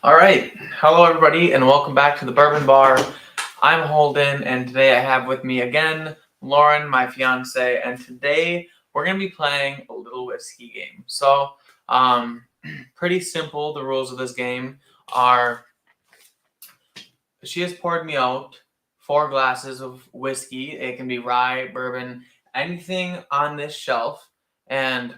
All right. Hello, everybody, and welcome back to the Bourbon Bar. I'm Holden, and today I have with me again Lauren, my fiance, and today we're going to be playing a little whiskey game. So, pretty simple. The rules of this game are she has poured me out 4 glasses of whiskey. It can be rye, bourbon, anything on this shelf. And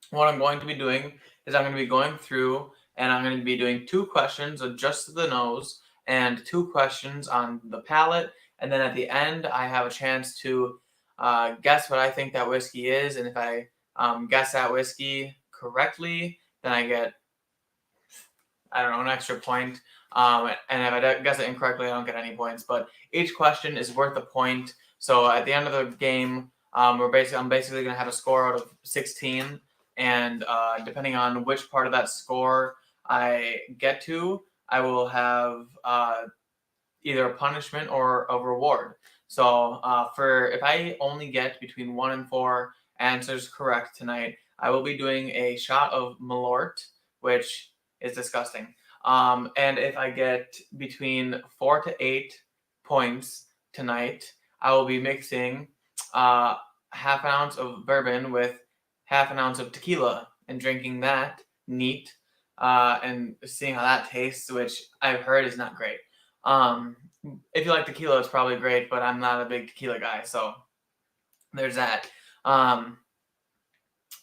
what I'm going to be doing is I'm going to be going through and I'm going to be doing 2 questions of just the nose and 2 questions on the palate. And then at the end, I have a chance to guess what I think that whiskey is. And if I guess that whiskey correctly, then I get, I don't know, an extra point. And if I guess it incorrectly, I don't get any points. But each question is worth a point. So at the end of the game, I'm basically going to have a score out of 16. And depending on which part of that score I get to, I will have either a punishment or a reward. So if I only get between 1 and 4 answers correct tonight, I will be doing a shot of Malort, which is disgusting. And if I get between 4 to 8 points tonight, I will be mixing half an ounce of bourbon with half an ounce of tequila and drinking that neat and seeing how that tastes, which I've heard is not great. If you like tequila, it's probably great, but I'm not a big tequila guy, so there's that. And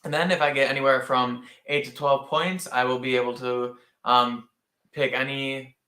then if I get anywhere from 8 to 12 points, I will be able to pick any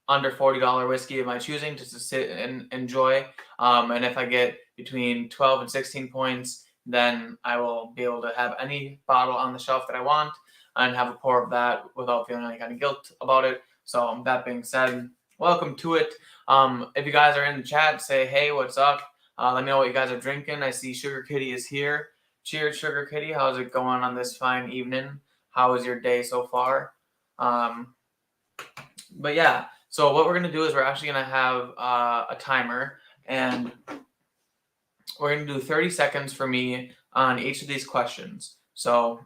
under $40 whiskey of my choosing just to sit and enjoy. And if I get between 12 and 16 points, then I will be able to have any bottle on the shelf that I want and have a pour of that without feeling any kind of guilt about it. So that being said, welcome to it. If you guys are in the chat, say, hey, what's up? Let me know what you guys are drinking. I see Sugar Kitty is here. Cheers, Sugar Kitty. How's it going on this fine evening? How was your day so far? But yeah, so what we're going to do is we're actually going to have a timer, and we're going to do 30 seconds for me on each of these questions. So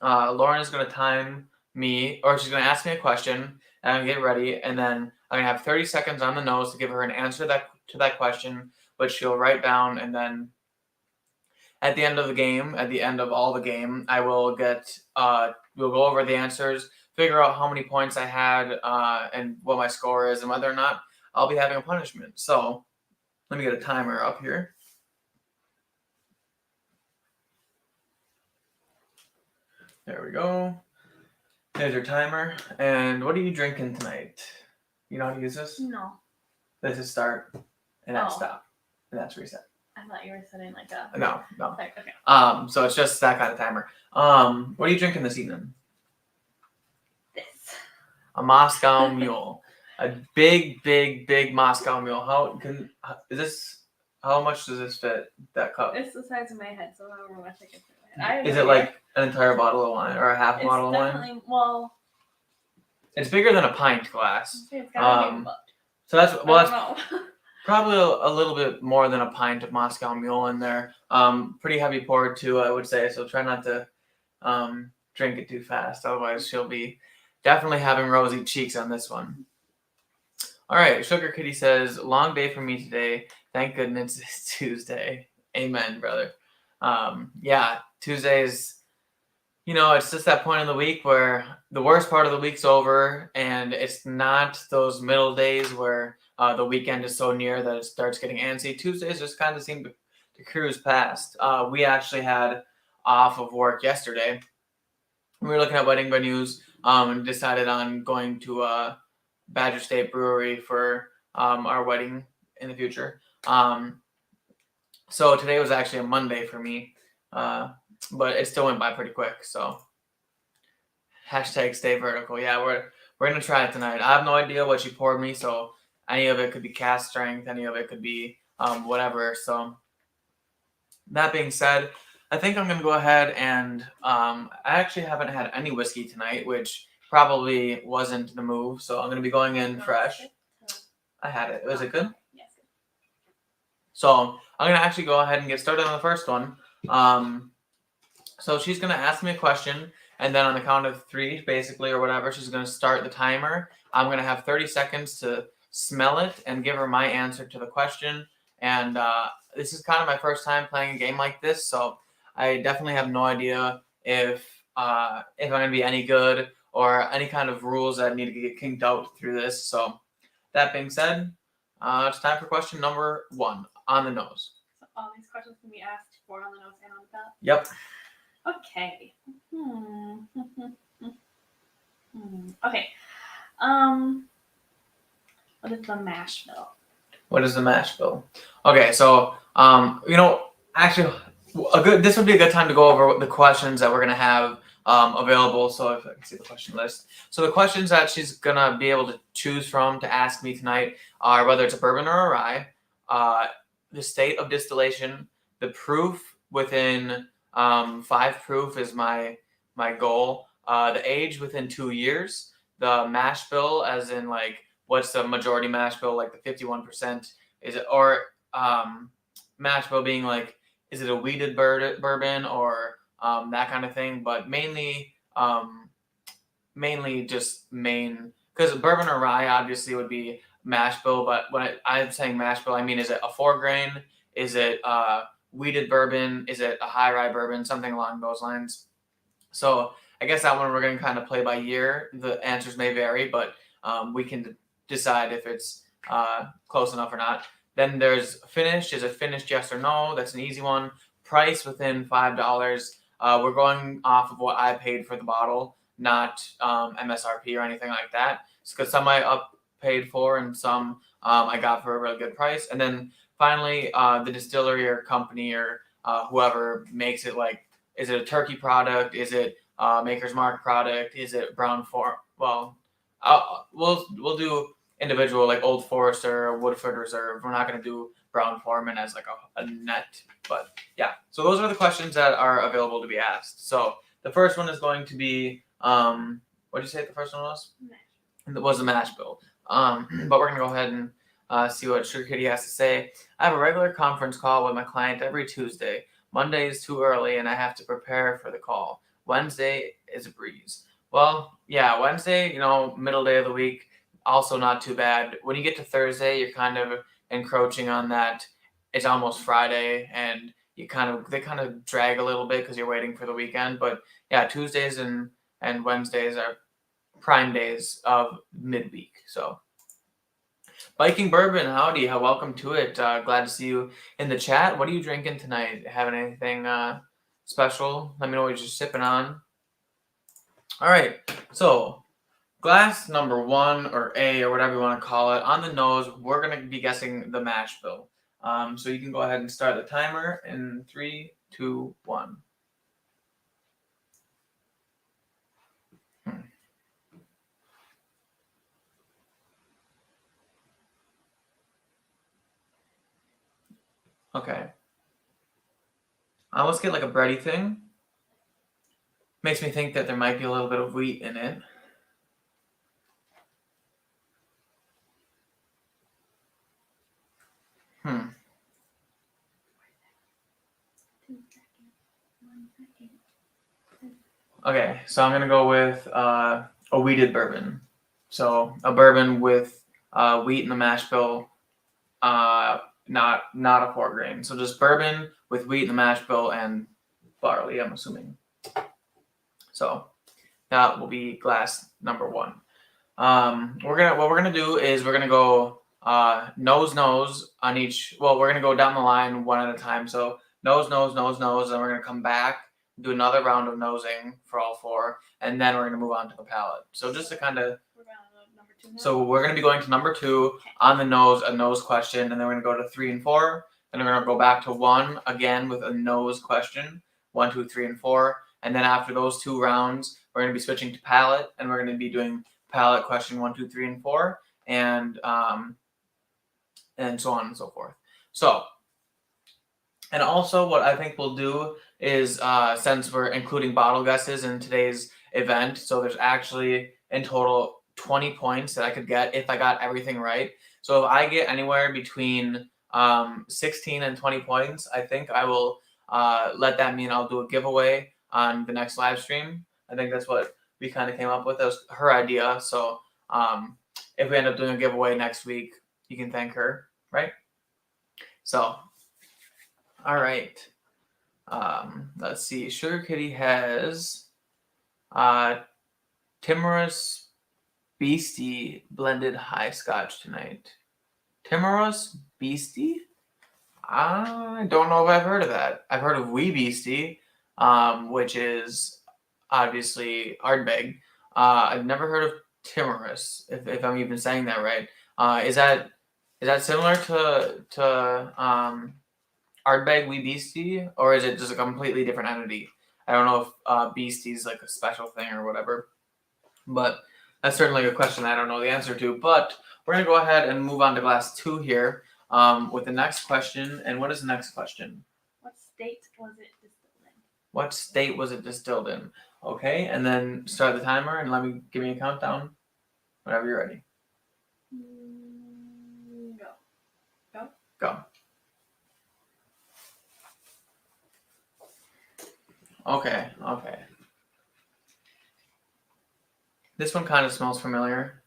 Lauren is going to time me, or she's going to ask me a question, and I'm going to get ready, and then I'm going to have 30 seconds on the nose to give her an answer to that question, which she'll write down, and then at the end of the game, at the end of all the game, I will we'll go over the answers, figure out how many points I had, and what my score is, and whether or not I'll be having a punishment. So let me get a timer up here. There we go. There's your timer. And what are you drinking tonight? You know how to use this? No. This is start, and that's stop, and that's reset. I thought you were setting like a... No. Okay. So it's just that kind of timer. What are you drinking this evening? This. A Moscow Mule. A big Moscow Mule. How much does this fit, that cup? It's the size of my head, so however much I can fit in my head. Is it like an entire bottle of wine or a half bottle of wine? Well, it's bigger than a pint glass. it's gotta be, so that's know. Probably a little bit more than a pint of Moscow Mule in there. Pretty heavy pour too, I would say. So try not to drink it too fast. Otherwise, she'll be definitely having rosy cheeks on this one. All right. Sugar Kitty says, long day for me today. Thank goodness it's Tuesday. Amen, brother. Yeah, Tuesdays, it's just that point in the week where the worst part of the week's over, and it's not those middle days where the weekend is so near that it starts getting antsy. Tuesdays just kind of seem to cruise past. We actually had off of work yesterday. We were looking at wedding venues and decided on going to Badger State Brewery for our wedding in the future. So today was actually a Monday for me, but it still went by pretty quick. So hashtag stay vertical. Yeah, we're gonna try it tonight. I have no idea what she poured me, so any of it could be cast strength, any of it could be whatever. So that being said, I think I'm gonna go ahead and I actually haven't had any whiskey tonight, which probably wasn't the move. So I'm gonna be going in fresh. I had it. Was it good? Yes. So I'm gonna actually go ahead and get started on the first one. So she's gonna ask me a question, And then on the count of 3, basically, or whatever, she's going to start the timer. I'm going to have 30 seconds to smell it and give her my answer to the question. And this is kind of my first time playing a game like this, so I definitely have no idea if I'm going to be any good or any kind of rules that need to get kinked out through this. So that being said, it's time for question number 1, on the nose. So all these questions can be asked for on the nose and on the palate? Yep. Okay. Okay. What is the mash bill? What is the mash bill? Okay, so actually, this would be a good time to go over the questions that we're gonna have available. So if I can see the question list, so the questions that she's gonna be able to choose from to ask me tonight are whether it's a bourbon or a rye, the state of distillation, the proof within 5 proof is my goal, the age within 2 years, the mash bill as in like what's the majority mash bill, like the 51%, is it, or mash bill being like, is it a weeded bourbon or that kind of thing, but mainly just because bourbon or rye obviously would be mash bill, but when I'm saying mash bill, I mean, is it a 4 grain? Is it weeded bourbon? Is it a high rye bourbon? Something along those lines. So I guess that one we're going to kind of play by ear. The answers may vary, but we can decide if it's close enough or not. Then there's finished. Is it finished, yes or no? That's an easy one. Price within $5. We're going off of what I paid for the bottle, not MSRP or anything like that. Because some I paid for and some I got for a really good price. And then finally, the distillery or company or whoever makes it, like, is it a turkey product? Is it Maker's Mark product? Is it Brown Form? Well, we'll do individual, like Old Forester or Woodford Reserve. We're not going to do Brown Forman as like a net, but yeah. So those are the questions that are available to be asked. So the first one is going to be, what did you say the first one was? It was the mash bill. But we're going to go ahead and see what Sugar Kitty has to say. I have a regular conference call with my client every Tuesday. Monday is too early and I have to prepare for the call. Wednesday is a breeze. Well, yeah, Wednesday, middle day of the week, also not too bad. When you get to Thursday, you're kind of encroaching on that. It's almost Friday, and they kind of drag a little bit because you're waiting for the weekend. But yeah, Tuesdays and Wednesdays are prime days of midweek. So, Biking Bourbon, howdy, welcome to it. Glad to see you in the chat. What are you drinking tonight? Having anything special? Let me know what you're sipping on. All right, so glass number 1 or A or whatever you want to call it, on the nose, we're going to be guessing the mash bill. So you can go ahead and start the timer in 3, 2, 1. Okay. I almost get like a bready thing. Makes me think that there might be a little bit of wheat in it. Okay, so I'm gonna go with a wheated bourbon. So a bourbon with wheat in the mash bill, not a 4 grain. So just bourbon with wheat in the mash bill and barley, I'm assuming. So that will be glass number 1. What we're gonna do is we're gonna go nose on each. Well, we're gonna go down the line one at a time. So nose, and we're gonna come back, do another round of nosing for all 4, and then we're gonna move on to the palate. So just to kind of. So we're gonna be going to number 2 on the nose, a nose question, and then we're gonna go to 3 and 4. Then we're gonna go back to 1 again with a nose question, 1, 2, 3, and 4. And then after those 2 rounds, we're gonna be switching to palate, and we're gonna be doing palate question 1, 2, 3, and 4, and so on and so forth. So, and also what I think we'll do is, since we're including bottle guesses in today's event, so there's actually in total 20 points that I could get if I got everything right. So if I get anywhere between 16 and 20 points, I think I will let that mean I'll do a giveaway on the next live stream. I think that's what we kind of came up with. That was her idea. So if we end up doing a giveaway next week, you can thank her, right? So, all right. Let's see. Sugar Kitty has Timorous Beastie blended high scotch tonight. Timorous Beastie? I don't know if I've heard of that. I've heard of Wee Beastie, which is obviously Ardbeg. I've never heard of Timorous, if I'm even saying that right. Is that similar to Ardbeg Wee Beastie, or is it just a completely different entity? I don't know if Beastie is like a special thing or whatever, but that's certainly a question I don't know the answer to. But we're gonna go ahead and move on to glass 2 here with the next question. And what is the next question? What state was it distilled in? What state was it distilled in? Okay, and then start the timer and give me a countdown whenever you're ready. Go. Okay. This one kind of smells familiar.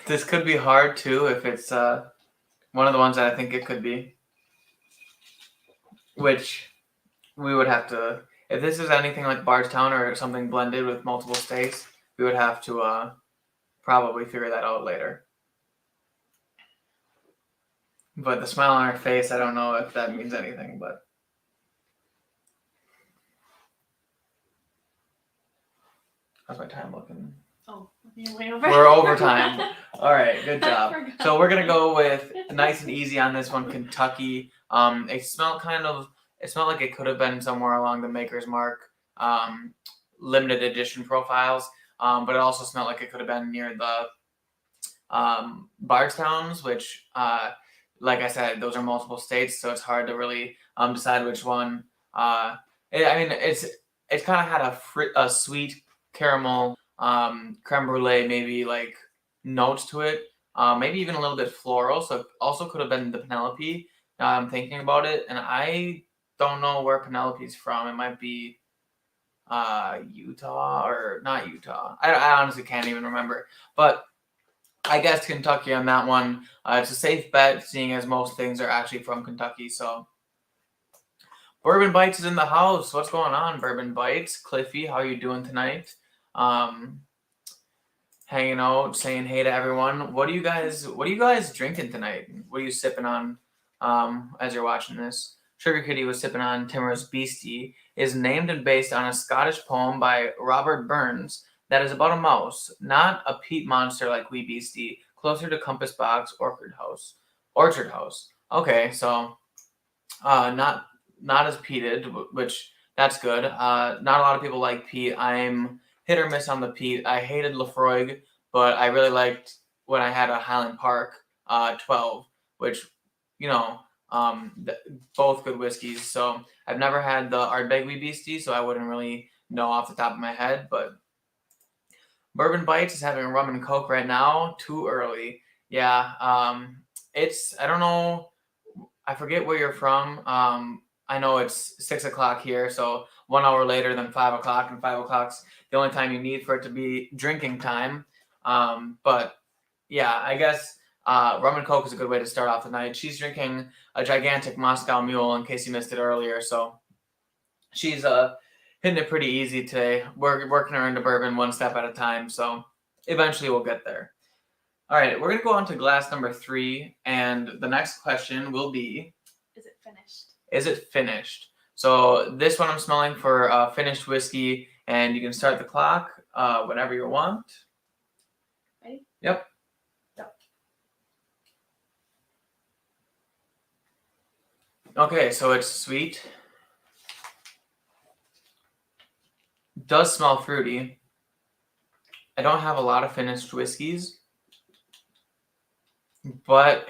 This could be hard too if it's one of the ones that I think it could be. Which we would have to, if this is anything like Bardstown or something blended with multiple states, we would have to probably figure that out later. But the smile on her face, I don't know if that means anything, but. How's my time looking? Oh, you're way over. We're over time. All right, good job. So we're gonna go with nice and easy on this one, Kentucky. It smelled like it could have been somewhere along the Maker's Mark limited edition profiles, but it also smelled like it could have been near the Bardstowns, which, like I said, those are multiple states, so it's hard to really decide which one. It's kind of had a sweet caramel, creme brulee, maybe like notes to it, maybe even a little bit floral. So it also could have been the Penelope. Now I'm thinking about it, and I don't know where Penelope's from. It might be Utah or not Utah. I honestly can't even remember. But I guess Kentucky on that one. It's a safe bet, seeing as most things are actually from Kentucky. So Bourbon Bites is in the house. What's going on, Bourbon Bites? Cliffy, how you doing tonight? Hanging out, saying hey to everyone. What are you guys drinking tonight? What are you sipping on as you're watching this? Sugar Kitty was sipping on Timorous Beastie. Is named and based on a Scottish poem by Robert Burns that is about a mouse, not a peat monster like Wee Beastie, closer to Compass Box Orchard House. Okay, so not as peated, which that's good. Not a lot of people like peat. I'm hit or miss on the peat. I hated Lafroig, but I really liked when I had a Highland Park 12, which, both good whiskeys. So I've never had the Ardbeg Wee Beastie, so I wouldn't really know off the top of my head. But Bourbon Bites is having a rum and coke right now. Too early. Yeah. I don't know. I forget where you're from. I know it's 6 o'clock here, so 1 hour later than 5 o'clock, and 5 o'clock's the only time you need for it to be drinking time. But yeah, I guess rum and coke is a good way to start off the night. She's drinking a gigantic Moscow Mule, in case you missed it earlier. So she's hitting it pretty easy today. We're working her into bourbon one step at a time. So eventually we'll get there. All right, we're gonna go on to glass number 3, and the next question will be: Is it finished? Is it finished? So this one I'm smelling for finished whiskey, and you can start the clock whenever you want. Ready? Yep. Okay, so it's sweet. Does smell fruity. I don't have a lot of finished whiskeys, but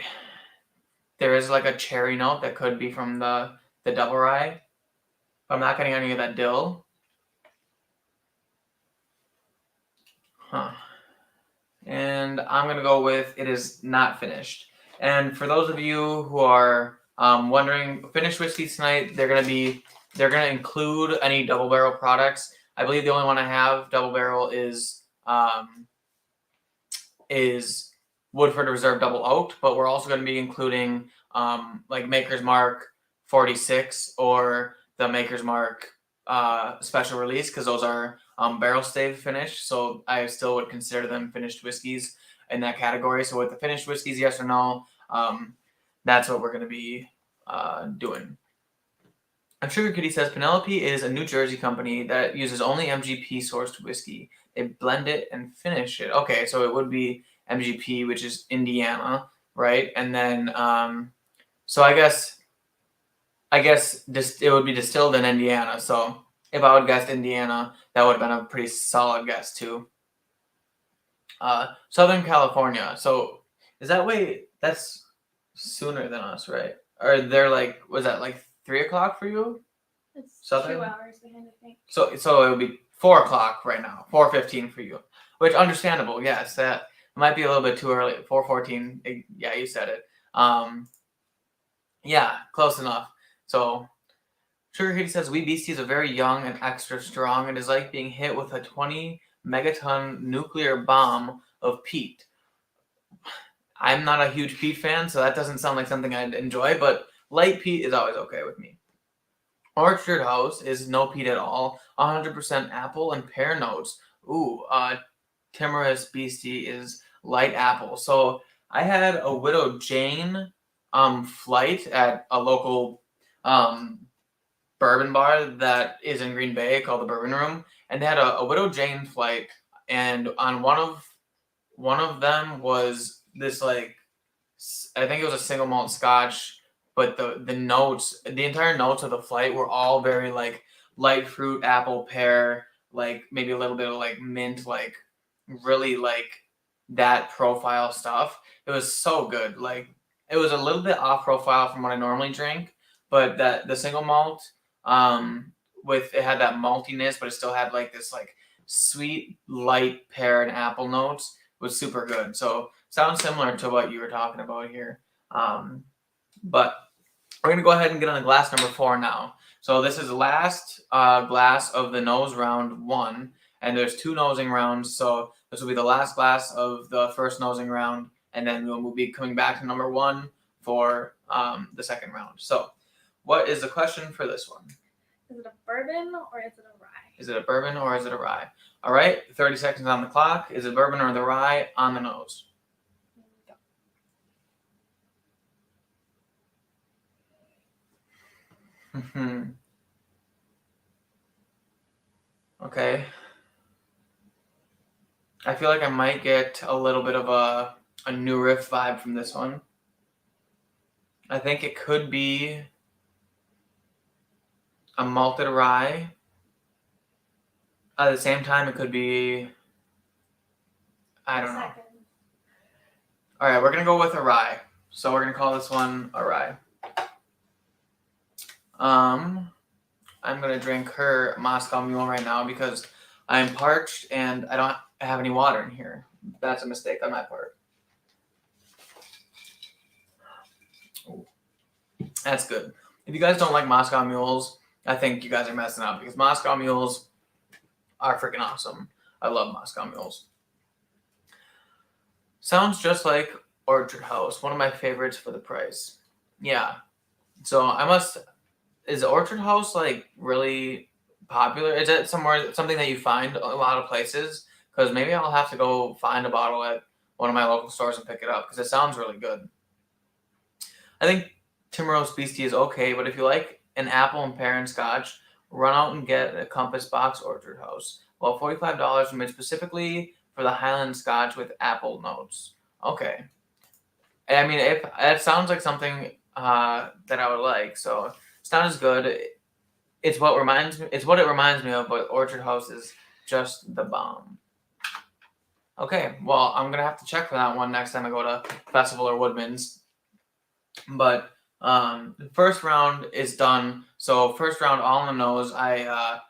there is like a cherry note that could be from the double rye. But I'm not getting any of that dill. And I'm going to go with it is not finished. And for those of you who are wondering, finished whiskeys tonight, they're going to be they're gonna include any double barrel products. I believe the only one I have double barrel is Woodford Reserve Double Oaked, but we're also going to be including like Maker's Mark 46 or the Maker's Mark special release, because those are barrel stave finished. So I still would consider them finished whiskeys in that category. So with the finished whiskeys, yes or no, that's what we're going to be doing. And Sugar Kitty says Penelope is a New Jersey company that uses only MGP sourced whiskey. They blend it and finish it. Okay, so it would be MGP, which is Indiana, right? And then, so I guess it would be distilled in Indiana. So if I would guess Indiana, that would have been a pretty solid guess too. Southern California. So is that way? That's sooner than us, right? Or they're like, was that like 3 o'clock for you? It's Southern? 2 hours behind, I think. So it would be 4 o'clock right now, 4:15 for you, which understandable. Yes, that might be a little bit too early. 4:14. Yeah, you said it. Yeah, close enough. So Sugar Kitty says Wee Beasties are very young and extra strong. It is like being hit with a 20 megaton nuclear bomb of peat. I'm not a huge peat fan, so that doesn't sound like something I'd enjoy, but light peat is always okay with me. Orchard House is no peat at all. 100% apple and pear notes. Ooh, Timorous Beastie is light apple. So I had a Widow Jane flight at a local bourbon bar that is in Green Bay called the Bourbon Room, and they had a Widow Jane flight, and on one of them was this like, I think it was a single malt Scotch, but the notes, the entire notes of the flight were all very like light fruit, apple, pear, like maybe a little bit of like mint, like really like that profile stuff. It was so good. Like it was a little bit off profile from what I normally drink, but that the single malt with it had that maltiness, but it still had like this like sweet light pear and apple notes. Was super good. So sounds similar to what you were talking about here. But we're going to go ahead and get on the glass number 4 now. So this is the last glass of the nose round 1, and there's 2 nosing rounds. So this will be the last glass of the first nosing round, and then we'll be coming back to number 1 for the second round. So what is the question for this one? Is it a bourbon or is it a rye? Is it a bourbon or is it a rye? All right, 30 seconds on the clock. Is it bourbon or the rye on the nose? Okay. I feel like I might get a little bit of a new riff vibe from this one. I think it could be a malted rye. At the same time, it could be, I don't know. Second. All right, we're going to go with a rye. So we're going to call this one a rye. I'm going to drink her Moscow Mule right now because I'm parched and I don't have any water in here. That's a mistake on my part. Ooh. That's good. If you guys don't like Moscow Mules, I think you guys are messing up because Moscow Mules are freaking awesome. I love Moscow Mules. Sounds just like Orchard House, one of my favorites for the price. Yeah. So is Orchard House like really popular? Is it something that you find a lot of places? Because maybe I'll have to go find a bottle at one of my local stores and pick it up because it sounds really good. I think Timorous Beastie is okay, but if you like an apple and pear and scotch, run out and get a Compass Box Orchard House. Well, $45 made specifically for the Highland Scotch with apple notes. Okay. I mean, if it sounds like something that I would like, so it's not as good. It's what it reminds me of, but Orchard House is just the bomb. Okay, well, I'm gonna have to check for that one next time I go to Festival or Woodman's. But the first round is done. So first round, all in the nose. I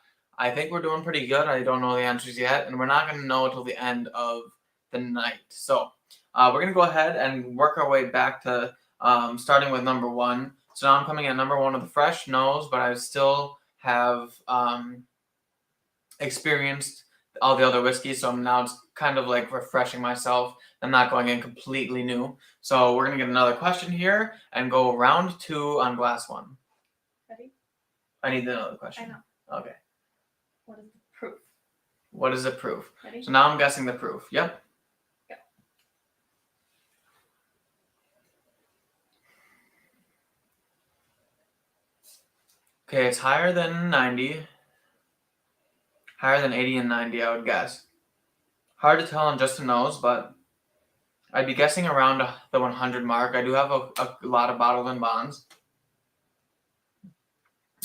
think we're doing pretty good. I don't know the answers yet, and we're not gonna know until the end of the night. So we're gonna go ahead and work our way back to starting with number 1. So now I'm coming at number 1 with a fresh nose, but I still have experienced all the other whiskeys, so now it's kind of like refreshing myself. I'm not going in completely new. So we're gonna get another question here and go round 2 on glass 1. Ready? I need another question. I know. Okay. What is the proof? What is the proof? Ready? So now I'm guessing the proof. Yep. Go. Okay, it's higher than 90. Higher than 80 and 90, I would guess. Hard to tell on just the nose, but I'd be guessing around the 100 mark. I do have a lot of bottled in bonds.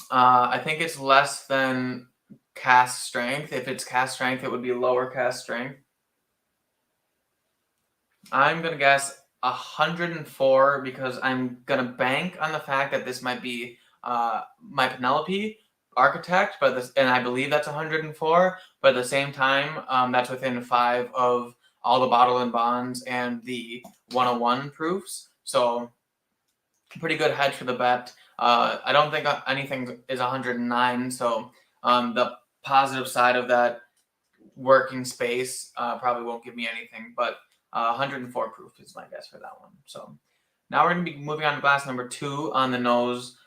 I think it's less than cask strength. If it's cask strength, it would be lower cask strength. I'm going to guess 104 because I'm going to bank on the fact that this might be my Penelope architect, and I believe that's 104, but at the same time, that's within 5 of all the bottle and bonds and the 101 proofs. So pretty good hedge for the bet. I don't think anything is 109, so the positive side of that working space probably won't give me anything, but 104 proof is my guess for that one. So now we're going to be moving on to glass number 2 on the nose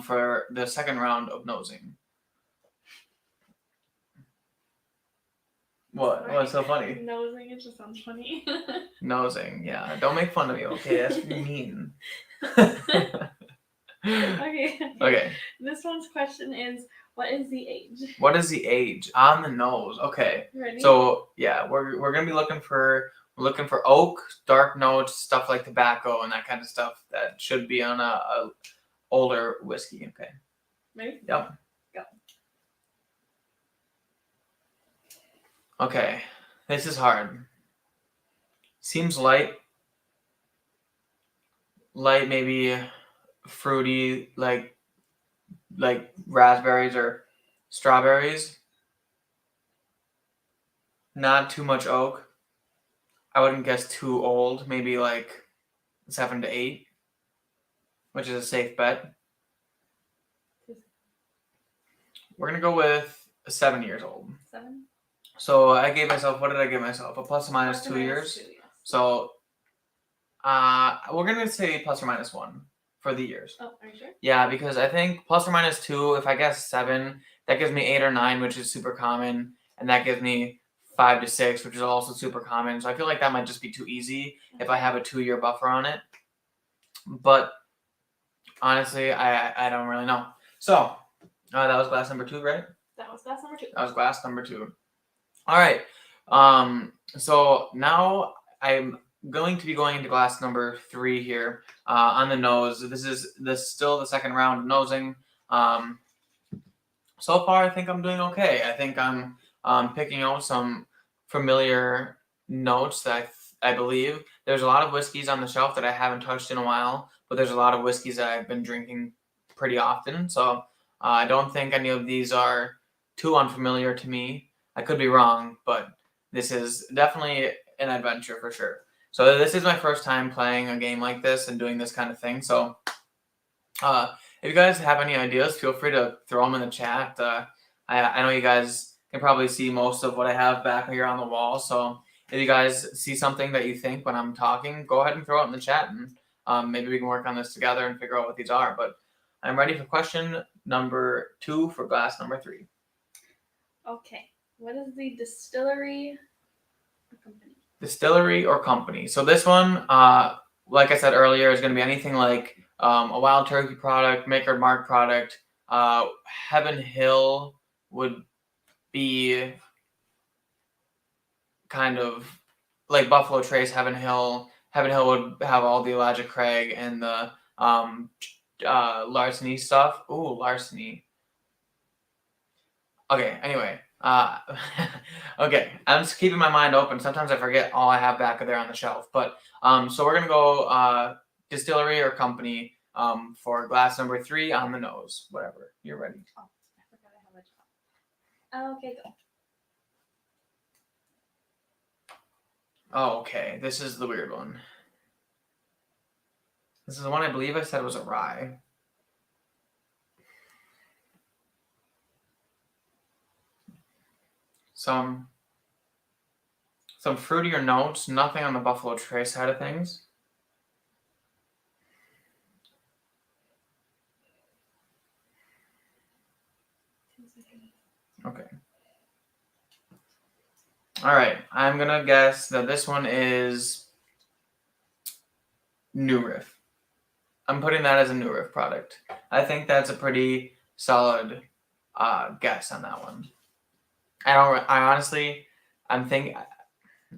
for the second round of nosing. What? Sorry. What's so funny? Nosing, it just sounds funny. Nosing, yeah. Don't make fun of me, okay? That's mean. Okay. Okay. This one's question is, what is the age? What is the age on the nose? Okay. Ready? So yeah, we're gonna be looking for oak, dark notes, stuff like tobacco and that kind of stuff that should be on a older whiskey. Okay. Ready? Yep. Go. Okay. This is hard. Seems light. Light, maybe fruity, like raspberries or strawberries. Not too much oak. I wouldn't guess too old. Maybe like 7 to 8, which is a safe bet. We're gonna go with 7 years old. 7? So I gave myself. What did I give myself? A plus or minus Plus or 2 minus years. 2, yes. So we're gonna say plus or minus 1 for the years. Oh, are you sure? Yeah, because I think plus or minus 2. If I guess 7, that gives me 8 or 9, which is super common, and that gives me 5 to 6, which is also super common. So I feel like that might just be too easy if I have a 2-year buffer on it. But honestly, I don't really know. So that was glass number 2, right? That was glass number 2. That was glass number 2. All right. So now I'm going to be going into glass number 3 here on the nose. This is still the second round of nosing. So far, I think I'm doing okay. I think I'm picking out some familiar notes that I believe. There's a lot of whiskeys on the shelf that I haven't touched in a while, but there's a lot of whiskeys that I've been drinking pretty often. So I don't think any of these are too unfamiliar to me. I could be wrong, but this is definitely an adventure for sure. So this is my first time playing a game like this and doing this kind of thing. So if you guys have any ideas, feel free to throw them in the chat. I know you guys can probably see most of what I have back here on the wall. So if you guys see something that you think when I'm talking, go ahead and throw it in the chat, and maybe we can work on this together and figure out what these are. But I'm ready for question number 2 for glass number 3. Okay. What is the distillery or company? Distillery or company. So this one, like I said earlier, is going to be anything like a Wild Turkey product, Maker Mark product. Heaven Hill would be kind of like Buffalo Trace. Heaven Hill would have all the Elijah Craig and the larceny stuff. Ooh, larceny. Okay, anyway. Okay, I'm just keeping my mind open. Sometimes I forget all I have back there on the shelf. But so we're gonna go distillery or company for glass number 3 on the nose. Whatever. You're ready. Oh, I forgot I have a job. Okay, go. Oh, okay. This is the weird one. This is the one I believe I said was a rye. some fruitier notes. Nothing on the Buffalo Trace side of things. Okay. All right. I'm gonna guess that this one is New Riff. I'm putting that as a New Riff product. I think that's a pretty solid guess on that one. I'm thinking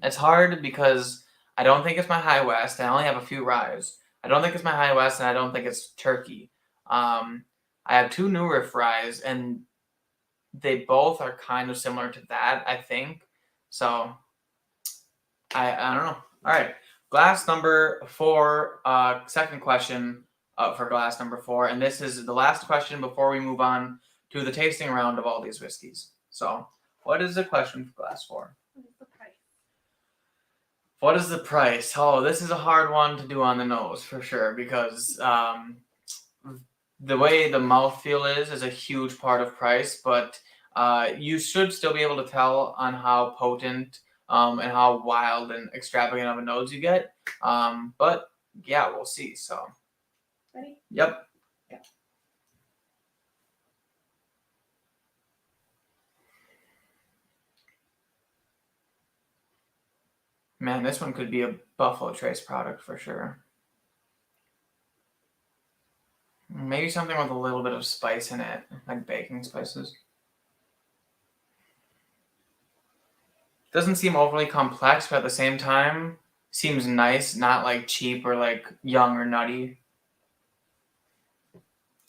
it's hard because I don't think it's my High West. I only have a few ryes. I don't think it's my High West, and I don't think it's Turkey. I have two New Riff ryes, and they both are kind of similar to that, I think. So I don't know. All right, glass number 4. Second question for glass number 4, and this is the last question before we move on to the tasting round of all these whiskeys. So, what is the question for glass 4? What is the price? What is the price? Oh, this is a hard one to do on the nose for sure because the way the mouthfeel is a huge part of price, but you should still be able to tell on how potent and how wild and extravagant of a nose you get. But yeah, we'll see. So, Ready? Yep. Go. Man, this one could be a Buffalo Trace product for sure. Maybe something with a little bit of spice in it, like baking spices. Doesn't seem overly complex, but at the same time, seems nice, not like cheap or like young or nutty.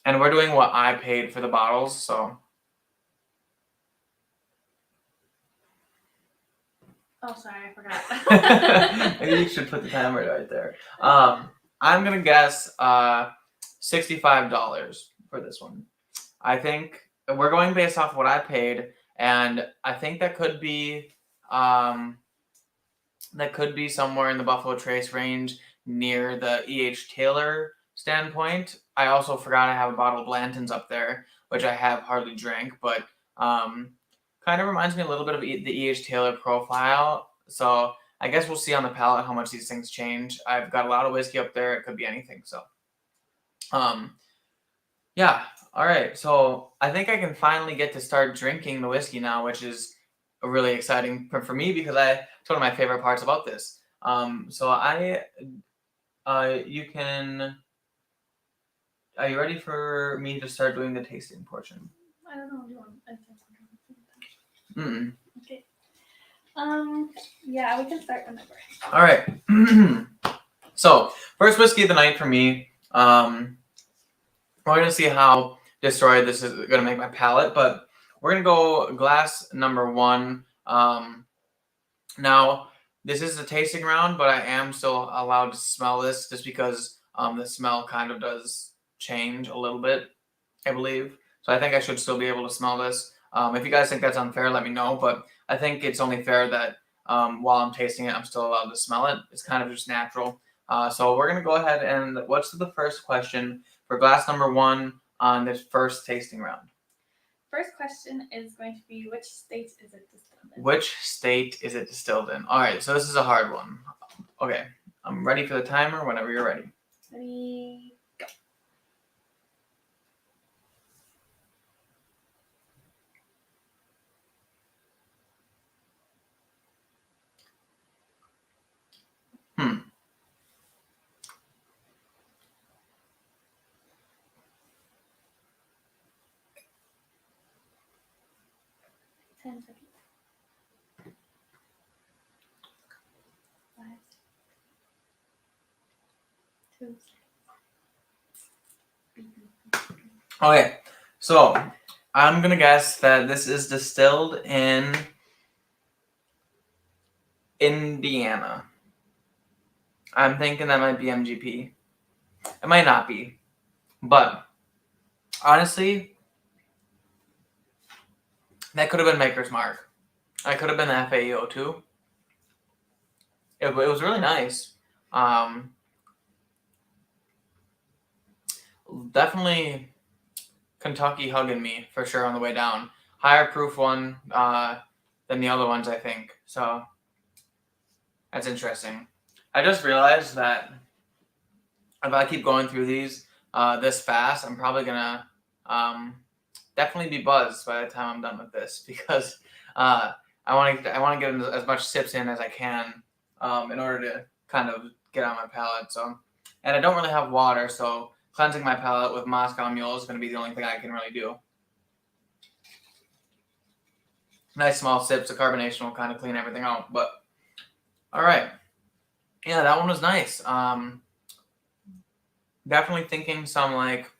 And we're doing what I paid for the bottles, so. Oh, sorry, I forgot. Maybe you should put the timer right there. I'm gonna guess $65 for this one. I think we're going based off what I paid, and I think that could be somewhere in the Buffalo Trace range near the E.H. Taylor standpoint. I also forgot I have a bottle of Blanton's up there, which I have hardly drank, but kind of reminds me a little bit of the E.H. Taylor profile. So I guess we'll see on the palate how much these things change. I've got a lot of whiskey up there. It could be anything. So, yeah. All right. So I think I can finally get to start drinking the whiskey now, which is really exciting for me because it's one of my favorite parts about this. Are you ready for me to start doing the tasting portion? I don't know. Do you want? Mm-mm. Okay. Yeah, we can start whenever. All right. So, first whiskey of the night for me. We're going to see how destroyed this is going to make my palate, but we're going to go glass number 1. Now, this is a tasting round, but I am still allowed to smell this just because the smell kind of does change a little bit, I believe. So I think I should still be able to smell this. If you guys think that's unfair, let me know, but I think it's only fair that while I'm tasting it, I'm still allowed to smell it. It's kind of just natural. So we're going to go ahead and what's the first question for glass number 1 on this first tasting round? First question is going to be, which state is it distilled in? Which state is it distilled in? All right, so this is a hard one. Okay, I'm ready for the timer whenever you're ready. Ready, go. Hmm. Ten seconds. 5, 2. Okay, so I'm gonna guess that this is distilled in Indiana. I'm thinking that might be MGP. It might not be, but honestly, that could have been Maker's Mark. I could have been the FAEO too. It was really nice. Definitely Kentucky hugging me for sure on the way down. Higher proof one. than the other ones, I think. So that's interesting. I just realized that if I keep going through these this fast, I'm probably gonna definitely be buzzed by the time I'm done with this because I want to get as much sips in as I can in order to kind of get on my palate. So, and I don't really have water, so cleansing my palate with Moscow Mule is going to be the only thing I can really do. Nice small sips of carbonation will kind of clean everything out. But all right, yeah, that one was nice. Definitely thinking some like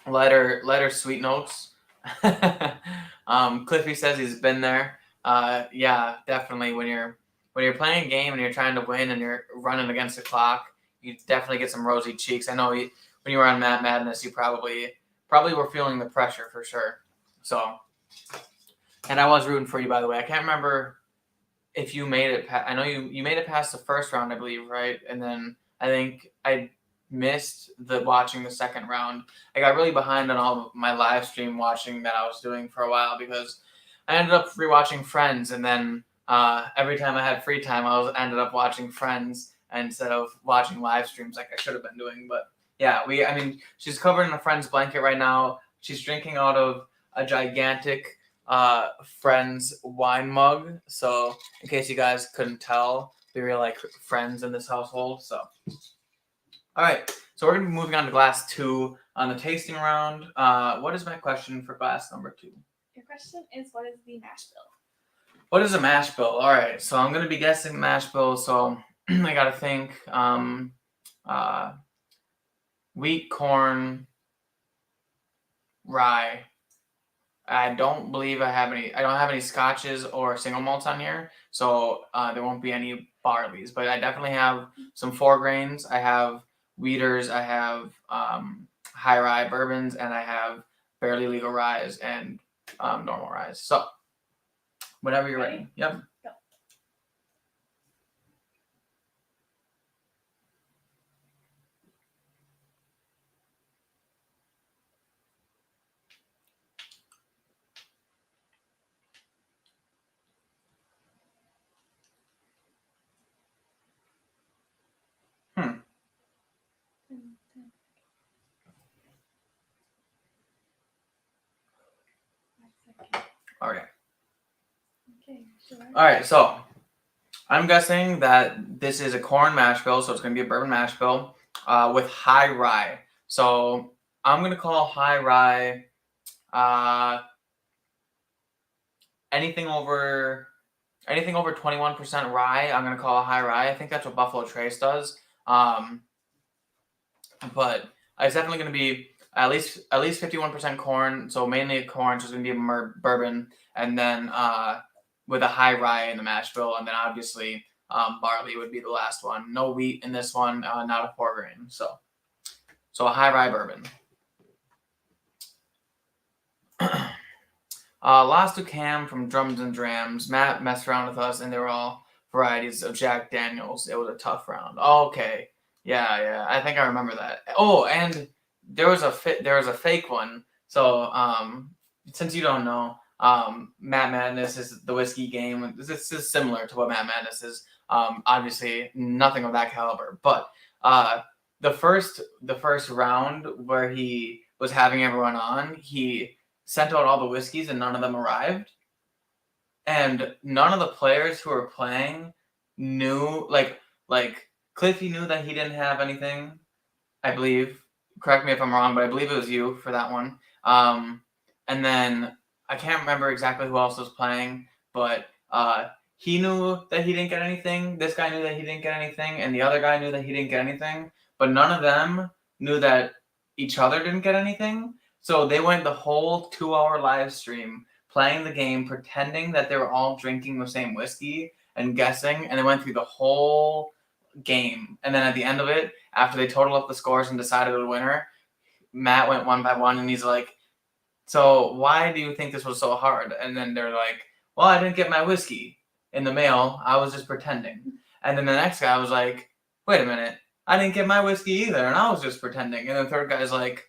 lighter sweet notes. Cliffy says he's been there. Yeah, definitely. When you're playing a game and you're trying to win and you're running against the clock, you definitely get some rosy cheeks. I know when you were on Mad Madness, you probably were feeling the pressure for sure. So, and I was rooting for you, by the way. I can't remember if you made it. I know you made it past the first round, I believe, right? And then I think I missed watching the second round. I got really behind on all of my live stream watching that I was doing for a while because I ended up rewatching Friends, and then every time I had free time, ended up watching Friends instead of watching live streams like I should have been doing. But yeah, she's covered in a Friends blanket right now. She's drinking out of a gigantic Friends wine mug. So in case you guys couldn't tell, we were like friends in this household. So. All right, so we're going to be moving on to glass 2 on the tasting round. What is my question for glass number 2? Your question is, what is the mash bill? What is a mash bill? All right, so I'm going to be guessing mash bill, so I got to think. Wheat, corn, rye. I don't believe I don't have any scotches or single malts on here, so there won't be any barleys. But I definitely have some 4 grains. I have wheaters, I have high rye bourbons, and I have barely legal ryes and normal ryes. So whenever you're ready. Yep. Go. Okay. Okay, sure. All right, so I'm guessing that this is a corn mash bill, so it's going to be a bourbon mash bill with high rye. So I'm going to call high rye anything over 21% rye. I'm going to call a high rye. I think that's what Buffalo Trace does. But it's definitely going to be at least 51% corn, so mainly corn, so it's going to be a bourbon, and then with a high rye in the mash bill, and then obviously barley would be the last one. No wheat in this one, not a 4 grain. So a high rye bourbon. Last to Cam from Drums and Drams. Matt messed around with us, and they were all varieties of Jack Daniels. It was a tough round. Okay, yeah, I think I remember that. Oh, and there was a fake one. So since you don't know, Matt Madness is the whiskey game. This is similar to what Matt Madness is. Obviously, nothing of that caliber. But the first round where he was having everyone on, he sent out all the whiskeys and none of them arrived. And none of the players who were playing knew, like Cliffy knew that he didn't have anything, I believe. Correct me if I'm wrong, but I believe it was you for that one. And then I can't remember exactly who else was playing, but he knew that he didn't get anything. This guy knew that he didn't get anything, and the other guy knew that he didn't get anything. But none of them knew that each other didn't get anything. So they went the whole 2-hour live stream playing the game, pretending that they were all drinking the same whiskey and guessing, and they went through the whole game. And then at the end of it, after they totaled up the scores and decided a winner, Matt went one by one, and he's like, so why do you think this was so hard? And then they're like, well, I didn't get my whiskey in the mail. I was just pretending. And then the next guy was like, wait a minute, I didn't get my whiskey either, and I was just pretending. And the third guy's like,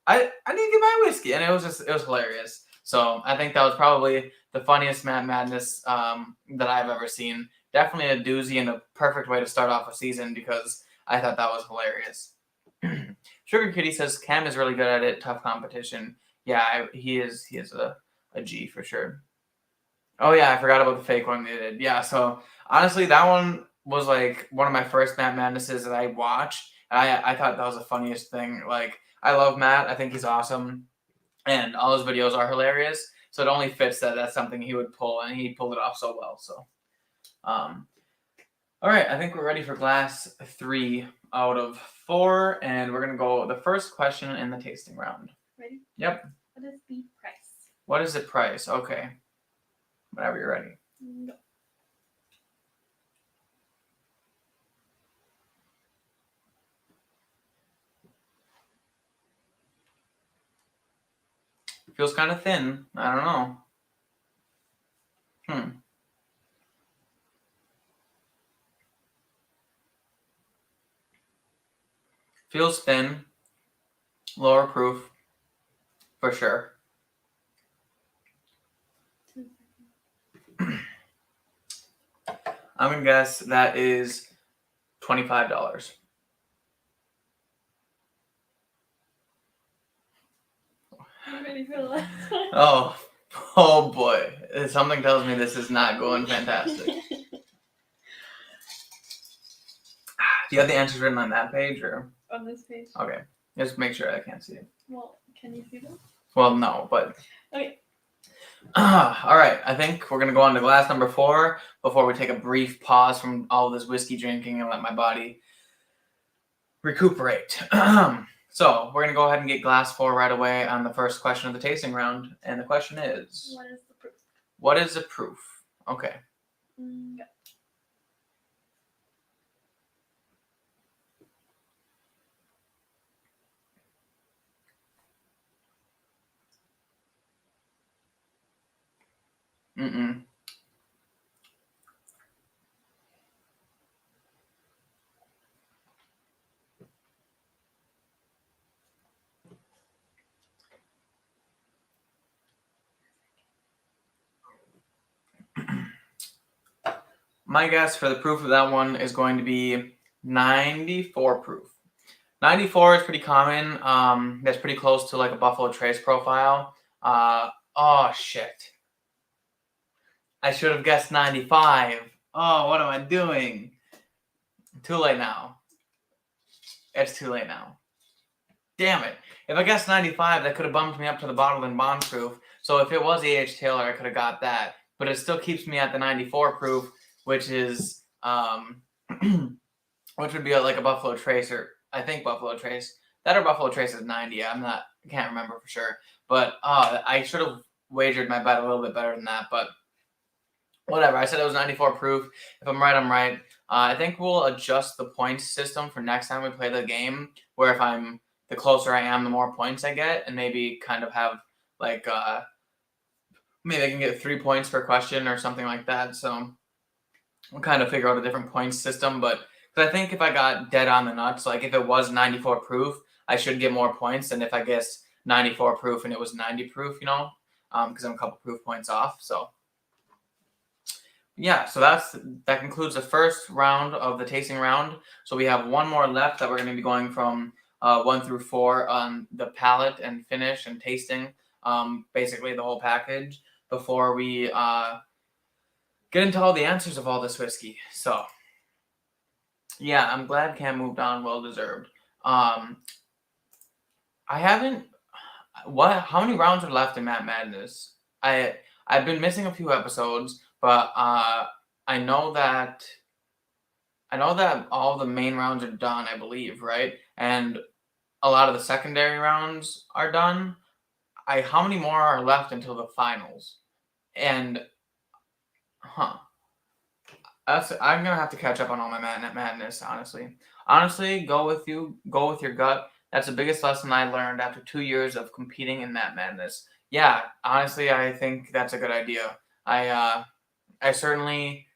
I didn't get my whiskey. And it was hilarious. So I think that was probably the funniest Matt Madness that I've ever seen. Definitely a doozy and a perfect way to start off a season because I thought that was hilarious. Sugar Kitty says Cam is really good at it. Tough competition. Yeah, he is. He is a G for sure. Oh yeah, I forgot about the fake one they did. Yeah, so honestly, that one was like one of my first Matt Madnesses that I watched. I thought that was the funniest thing. Like I love Matt. I think he's awesome, and all his videos are hilarious. So it only fits that that's something he would pull, and he pulled it off so well. So, all right, I think we're ready for glass 3 out of 4, and we're gonna go the first question in the tasting round. Ready? Yep. What is the price? What is the price? Okay. Whenever you're ready. No. Feels kind of thin. I don't know. Feels thin. Lower proof. For sure. I'm going to guess that is $25. I'm ready for the last one. Oh boy. Something tells me this is not going fantastic. Do you have the answers written on that page or? On this page. Okay. Just make sure I can't see it. Well, can you see them? Well, no, but. Okay. All right. I think we're going to go on to glass number 4 before we take a brief pause from all this whiskey drinking and let my body recuperate. So we're going to go ahead and get glass 4 right away on the first question of the tasting round. And the question is, What is the proof? what is the proof? Okay. No. Mm-mm. My guess for the proof of that one is going to be 94 proof. 94 is pretty common. That's pretty close to like a Buffalo Trace profile. Oh, shit. I should have guessed 95. Oh, what am I doing? Too late now. It's too late now. Damn it. If I guessed 95, that could have bumped me up to the bottled and bond proof. So if it was A.H. Taylor, I could have got that. But it still keeps me at the 94 proof, which is, which would be like a Buffalo Trace, or I think Buffalo Trace. That or Buffalo Trace is 90. Can't remember for sure. But I should have wagered my bet a little bit better than that. But whatever. I said it was 94 proof. If I'm right, I'm right. I think we'll adjust the points system for next time we play the game, where if the closer I am, the more points I get, and maybe kind of have like maybe I can get 3 points per question or something like that. So we'll kind of figure out a different points system. But because I think if I got dead on the nuts, like if it was 94 proof, I should get more points than if I guessed 94 proof and it was 90 proof, because I'm a couple proof points off. So yeah, so that concludes the first round of the tasting round. So we have one more left that we're going to be going from 1 through 4 on the palate and finish and tasting, basically the whole package before we get into all the answers of all this whiskey. So yeah, I'm glad Cam moved on. Well deserved. I haven't. How many rounds are left in Matt Madness? I've been missing a few episodes, but I know that all the main rounds are done, I believe, right? And a lot of the secondary rounds are done. How many more are left until the finals? And I'm gonna have to catch up on all my madness, honestly. Honestly, go with your gut. That's the biggest lesson I learned after 2 years of competing in that madness. Yeah, honestly, I think that's a good idea. I certainly,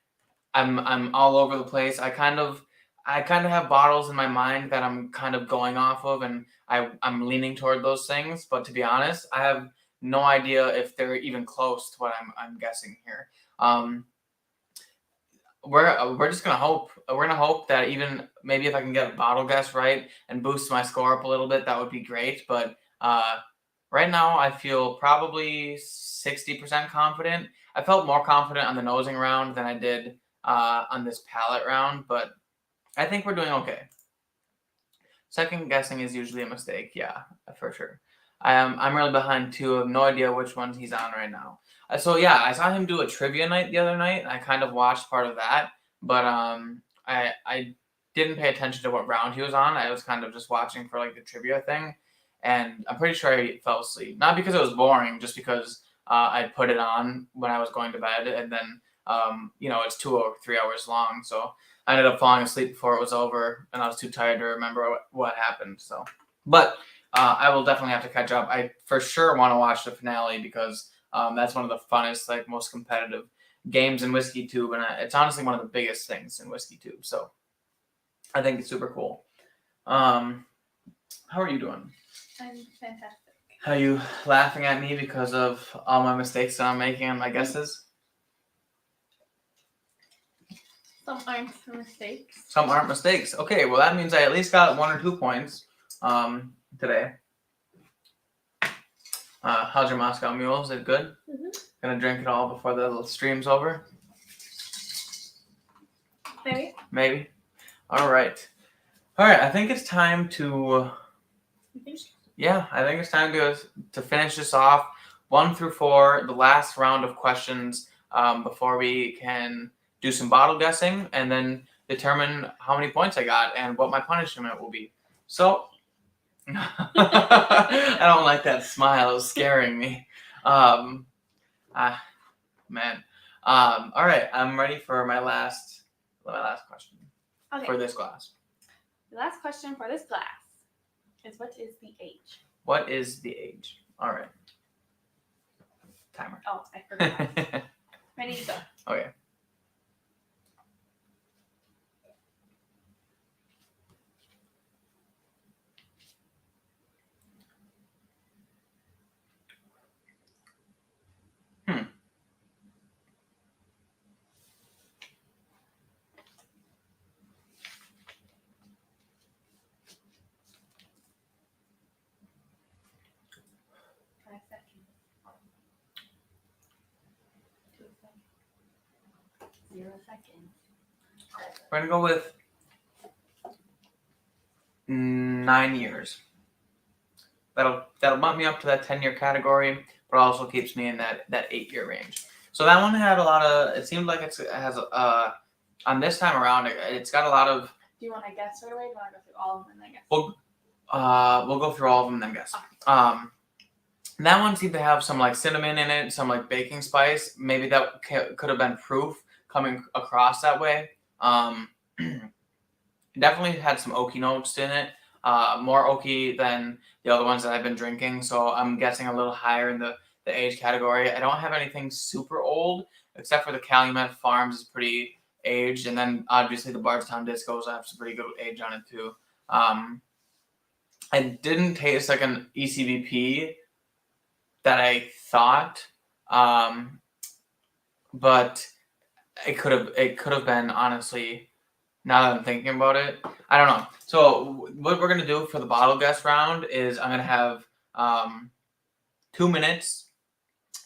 I'm all over the place. I kind of have bottles in my mind that I'm kind of going off of, and I'm leaning toward those things. But to be honest, I have no idea if they're even close to what I'm guessing here. We're just gonna hope. We're gonna hope that even maybe if I can get a bottle guess right and boost my score up a little bit, that would be great. But right now, I feel probably 60% confident. I felt more confident on the nosing round than I did on this palate round, but I think we're doing okay. Second guessing is usually a mistake. Yeah, for sure. I'm really behind two. I have no idea which ones he's on right now. So yeah, I saw him do a trivia night the other night. And I kind of watched part of that, but I didn't pay attention to what round he was on. I was kind of just watching for like the trivia thing, and I'm pretty sure he fell asleep. Not because it was boring, just because I put it on when I was going to bed, and then it's 2 or 3 hours long, so I ended up falling asleep before it was over, and I was too tired to remember what happened. So, but I will definitely have to catch up. I for sure want to watch the finale because that's one of the funnest, like most competitive games in Whiskey Tube, and it's honestly one of the biggest things in Whiskey Tube. So, I think it's super cool. How are you doing? I'm fantastic. Are you laughing at me because of all my mistakes that I'm making on my guesses? Some aren't mistakes. Some aren't mistakes. Okay, well that means I at least got 1 or 2 points today. How's your Moscow Mule? Is it good? Mm-hmm. Gonna drink it all before the little stream's over? Maybe. All right. I think it's time to. Yeah, I think it's time to finish this off. 1 through 4, the last round of questions before we can do some bottle guessing and then determine how many points I got and what my punishment will be. So, I don't like that smile. It's scaring me. Man. All right, I'm ready for my last question for this glass. The last question for this glass is what is the age? What is the age? All right. Timer. Oh, I forgot. Ready to go. Okay. Hmm. 5 seconds. 2 seconds. 0 seconds. We're gonna go with 9 years. That'll bump me up to that 10-year category, but also keeps me in that 8-year range. So that one had a lot of. It seemed like it has on this time around. It's got a lot of. Do you want to guess right away? Do you want to go through all of them and then guess? We'll go through all of them then guess. Okay. That one seemed to have some like cinnamon in it, some like baking spice. Maybe that could have been proof coming across that way. Definitely had some oaky notes in it. More oaky than the other ones that I've been drinking. So I'm guessing a little higher in the age category. I don't have anything super old, except for the Calumet Farms is pretty aged. And then obviously the Bardstown Discos have some pretty good age on it too. I didn't taste like an ECVP that I thought, but it could have been, honestly. Now that I'm thinking about it, I don't know. So what we're gonna do for the bottle guess round is I'm gonna have 2 minutes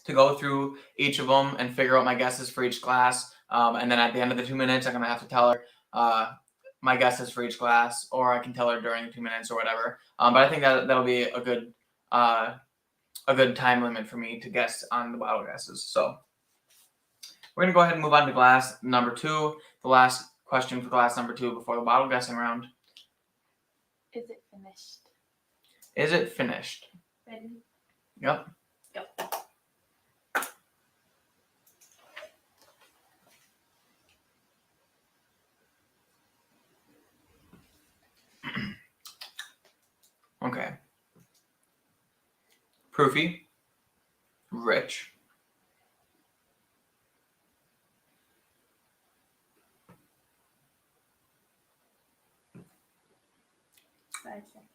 to go through each of them and figure out my guesses for each glass. And then at the end of the 2 minutes, I'm gonna have to tell her my guesses for each glass, or I can tell her during the 2 minutes or whatever. But I think that'll be a good time limit for me to guess on the bottle guesses. So we're gonna go ahead and move on to glass number 2. The last question for glass number 2 before the bottle guessing round. Is it finished? Is it finished? Ready? Yep. Go. Okay. Proofy. Rich. Five seconds.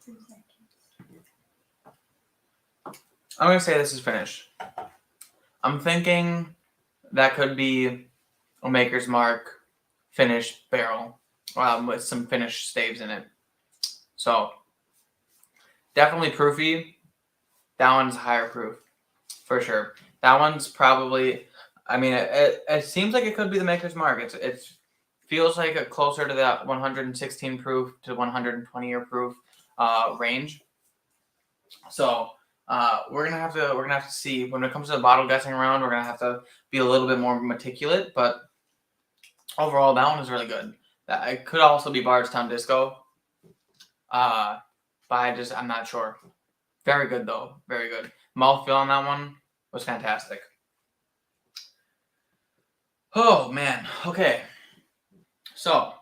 2 seconds. I'm going to say this is finish. I'm thinking that could be a Maker's Mark finished barrel with some finished staves in it. So, definitely proofy. That one's higher proof, for sure. That one's probably, I mean, it seems like it could be the Maker's Mark. It feels like a closer to that 116 proof to 120 year proof range. So we're gonna have to see when it comes to the bottle guessing round. We're gonna have to be a little bit more meticulous, but overall, that one is really good. That it could also be Bardstown Disco, but I'm not sure. Very good though, very good. Mouthfeel on that one was fantastic. Oh man, okay. So,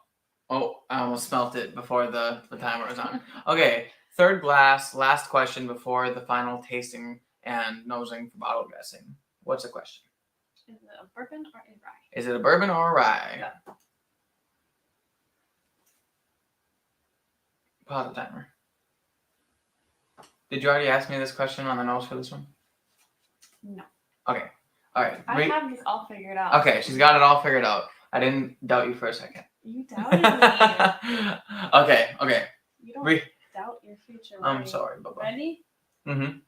I almost smelt it before the timer was on. Okay, third glass, last question before the final tasting and nosing for bottle guessing. What's the question? Is it a bourbon or a rye? Is it a bourbon or a rye? Yeah. Pause the timer. Did you already ask me this question on the nose for this one? No. Okay. All right. I have this all figured out. Okay, she's got it all figured out. I didn't doubt you for a second. You doubted me. Okay. You don't doubt your future. I'm sorry, Bubba. Ready? Mm-hmm.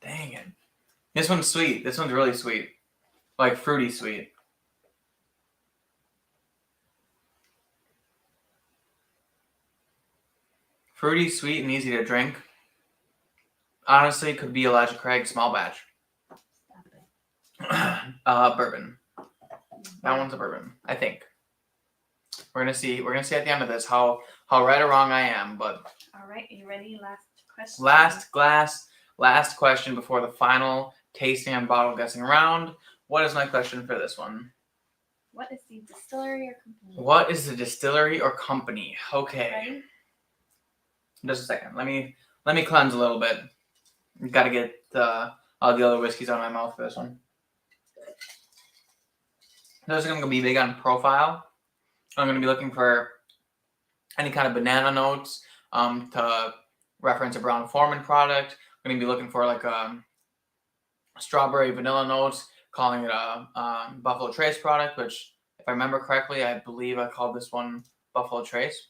Dang it. This one's sweet. This one's really sweet. Like fruity sweet. Fruity, sweet, and easy to drink. Honestly, could be Elijah Craig small batch. Stop it. Bourbon. That one's a bourbon, I think. We're gonna see. We're gonna see at the end of this how right or wrong I am. But all right, you ready? Last question. Last question before the final tasting and bottle guessing round. What is my question for this one? What is the distillery or company? What is the distillery or company? Okay. Ready? Just a second. Let me cleanse a little bit. Got to get all the other whiskeys out of my mouth for this one. This is going to be big on profile. I'm going to be looking for any kind of banana notes to reference a Brown Forman product. I'm going to be looking for like strawberry vanilla notes, calling it a Buffalo Trace product, which, if I remember correctly, I believe I called this one Buffalo Trace.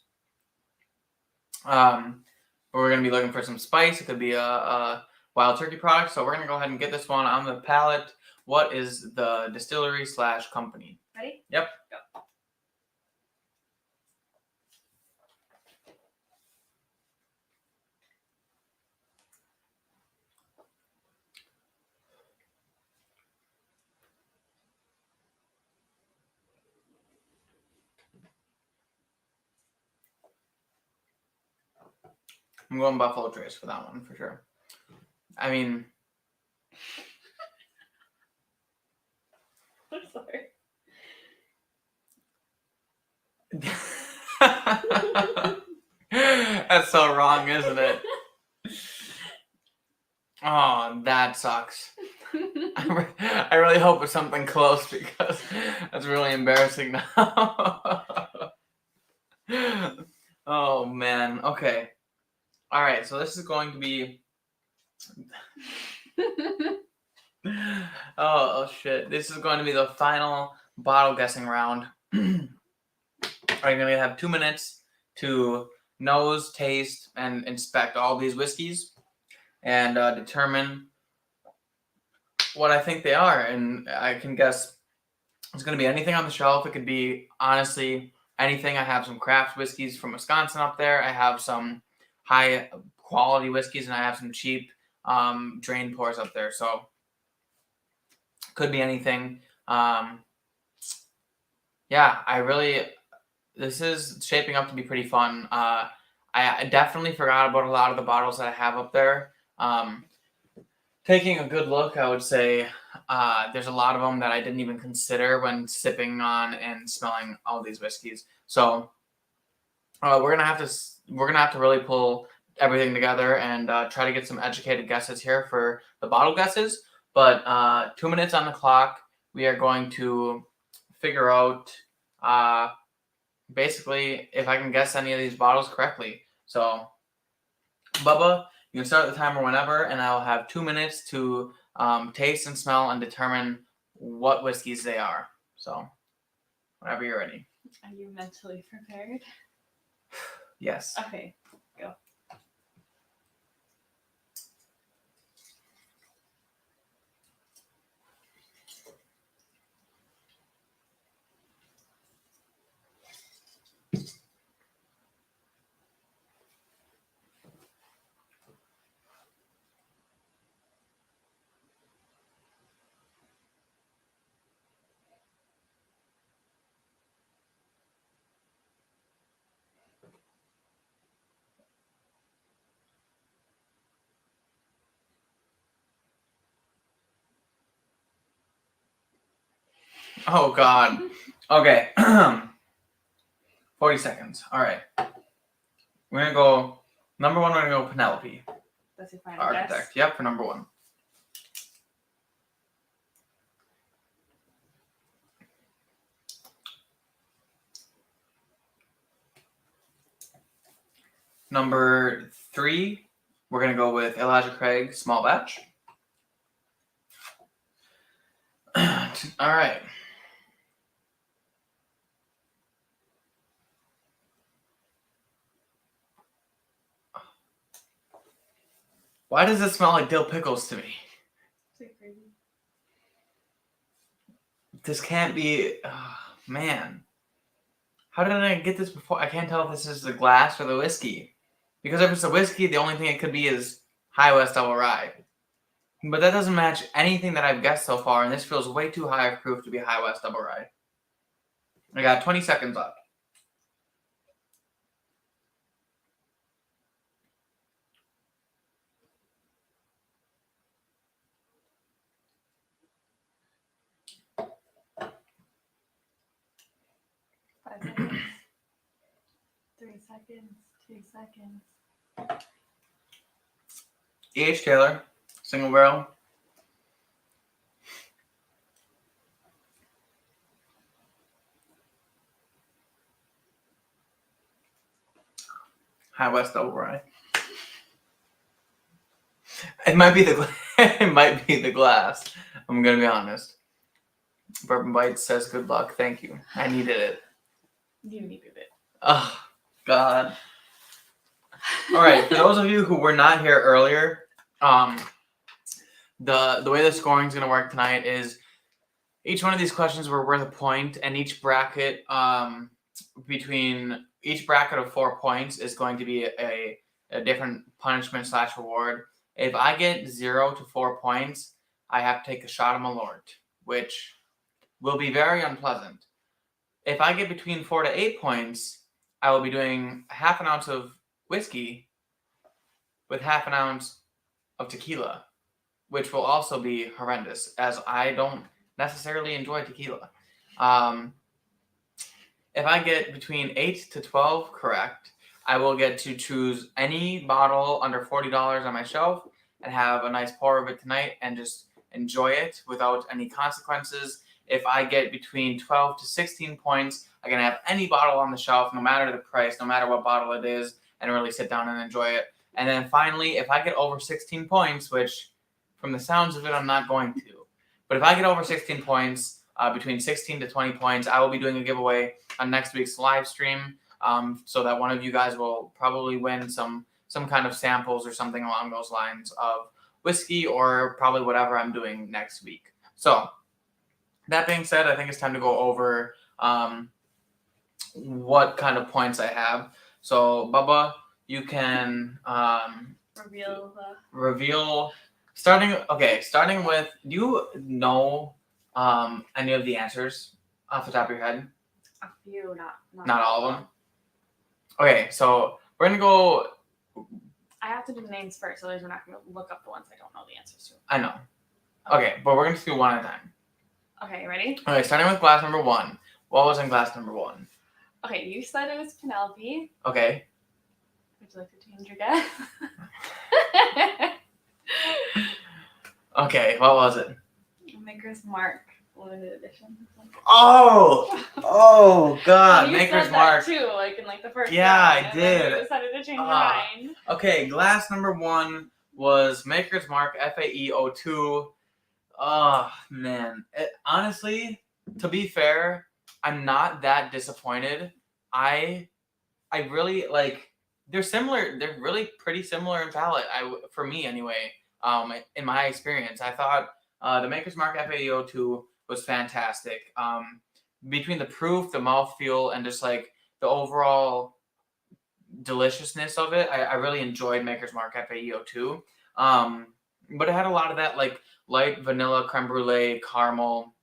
But we're going to be looking for some spice. It could be a wild turkey product. So we're going to go ahead and get this one on the palate. What is the distillery / company? Ready? Yep. Go. I'm going Buffalo Trace for that one for sure. I mean, I'm sorry. That's so wrong, isn't it? Oh, that sucks. I really hope it's something close because that's really embarrassing now. Oh man. Okay. All right. So this is going to be. Oh shit! This is going to be the final bottle guessing round. You're going to have 2 minutes to nose, taste, and inspect all these whiskeys, and determine what I think they are. And I can guess it's going to be anything on the shelf. It could be honestly anything. I have some craft whiskeys from Wisconsin up there. I have some high quality whiskeys, and I have some cheap drain pours up there. So could be anything. Yeah, this is shaping up to be pretty fun. I definitely forgot about a lot of the bottles that I have up there. Taking a good look, I would say there's a lot of them that I didn't even consider when sipping on and smelling all these whiskeys. So we're gonna have to really pull everything together and try to get some educated guesses here for the bottle guesses. But 2 minutes on the clock. We are going to figure out basically if I can guess any of these bottles correctly. So, Bubba, you can start the timer whenever, and I'll have 2 minutes to taste and smell and determine what whiskeys they are. So, whenever you're ready. Are you mentally prepared? Yes. Okay, go. Oh, God. Okay. 40 seconds. All right. We're going to go, number one, we're going to go Penelope. That's your final Architect. guess? Yep, for number one. Number three, we're going to go with Elijah Craig, small batch. All right. Why does it smell like dill pickles to me? Is it crazy? This can't be. Oh, man. How did I get this before? I can't tell if this is the glass or the whiskey. Because if it's the whiskey, the only thing it could be is High West Double Rye. But that doesn't match anything that I've guessed so far, and this feels way too high of proof to be High West Double Rye. I got 20 seconds left. Five seconds. 3 seconds. 2 seconds. E.H. Taylor, single barrel. High West Double Rye. It might be the it might be the glass. I'm gonna be honest. Bourbon Bites says good luck. Thank you. I needed it. You needed it. Oh God. All right. For those of you who were not here earlier, the way the scoring is gonna work tonight is each one of these questions were worth a point, and each bracket between each bracket of 4 points is going to be a different punishment / reward. If I get 0 to 4 points, I have to take a shot of Malort, which will be very unpleasant. If I get between 4 to 8 points, I will be doing half an ounce of whiskey with half an ounce of tequila, which will also be horrendous, as I don't necessarily enjoy tequila. If I get between 8 to 12 correct, I will get to choose any bottle under $40 on my shelf and have a nice pour of it tonight and just enjoy it without any consequences. If I get between 12 to 16 points, I can have any bottle on the shelf, no matter the price, no matter what bottle it is, and really sit down and enjoy it. And then finally, if I get over 16 points, which from the sounds of it, I'm not going to, but if I get over 16 points, between 16 to 20 points, I will be doing a giveaway on next week's live stream, so that one of you guys will probably win some kind of samples or something along those lines of whiskey, or probably whatever I'm doing next week. So that being said, I think it's time to go over what kind of points I have. So Bubba, you can reveal starting with, do you know any of the answers off the top of your head? A few, not all of them. Okay, so we're gonna go. I have to do names first, otherwise we're not gonna look up the ones I don't know the answers to. I know. Okay, but we're gonna do one at a time. Okay, ready? Okay, starting with glass number 1. What was in glass number 1? Okay, you said it was Penelope. Okay. Would you like to change your guess? Okay, what was it? Maker's Mark. limited edition. Oh God, You Maker's said Mark. that too, like in like the first Yeah, round, I and then did. you decided to change your mind. Okay, glass number 1 was Maker's Mark FAE02. Oh man, honestly, to be fair, I'm not that disappointed. I really like. They're similar. They're really pretty similar in palate. For me anyway. In my experience, I thought the Maker's Mark FAE02 was fantastic. Between the proof, the mouthfeel, and just like the overall deliciousness of it, I really enjoyed Maker's Mark FAE02. But it had a lot of that like light vanilla, creme brulee, caramel,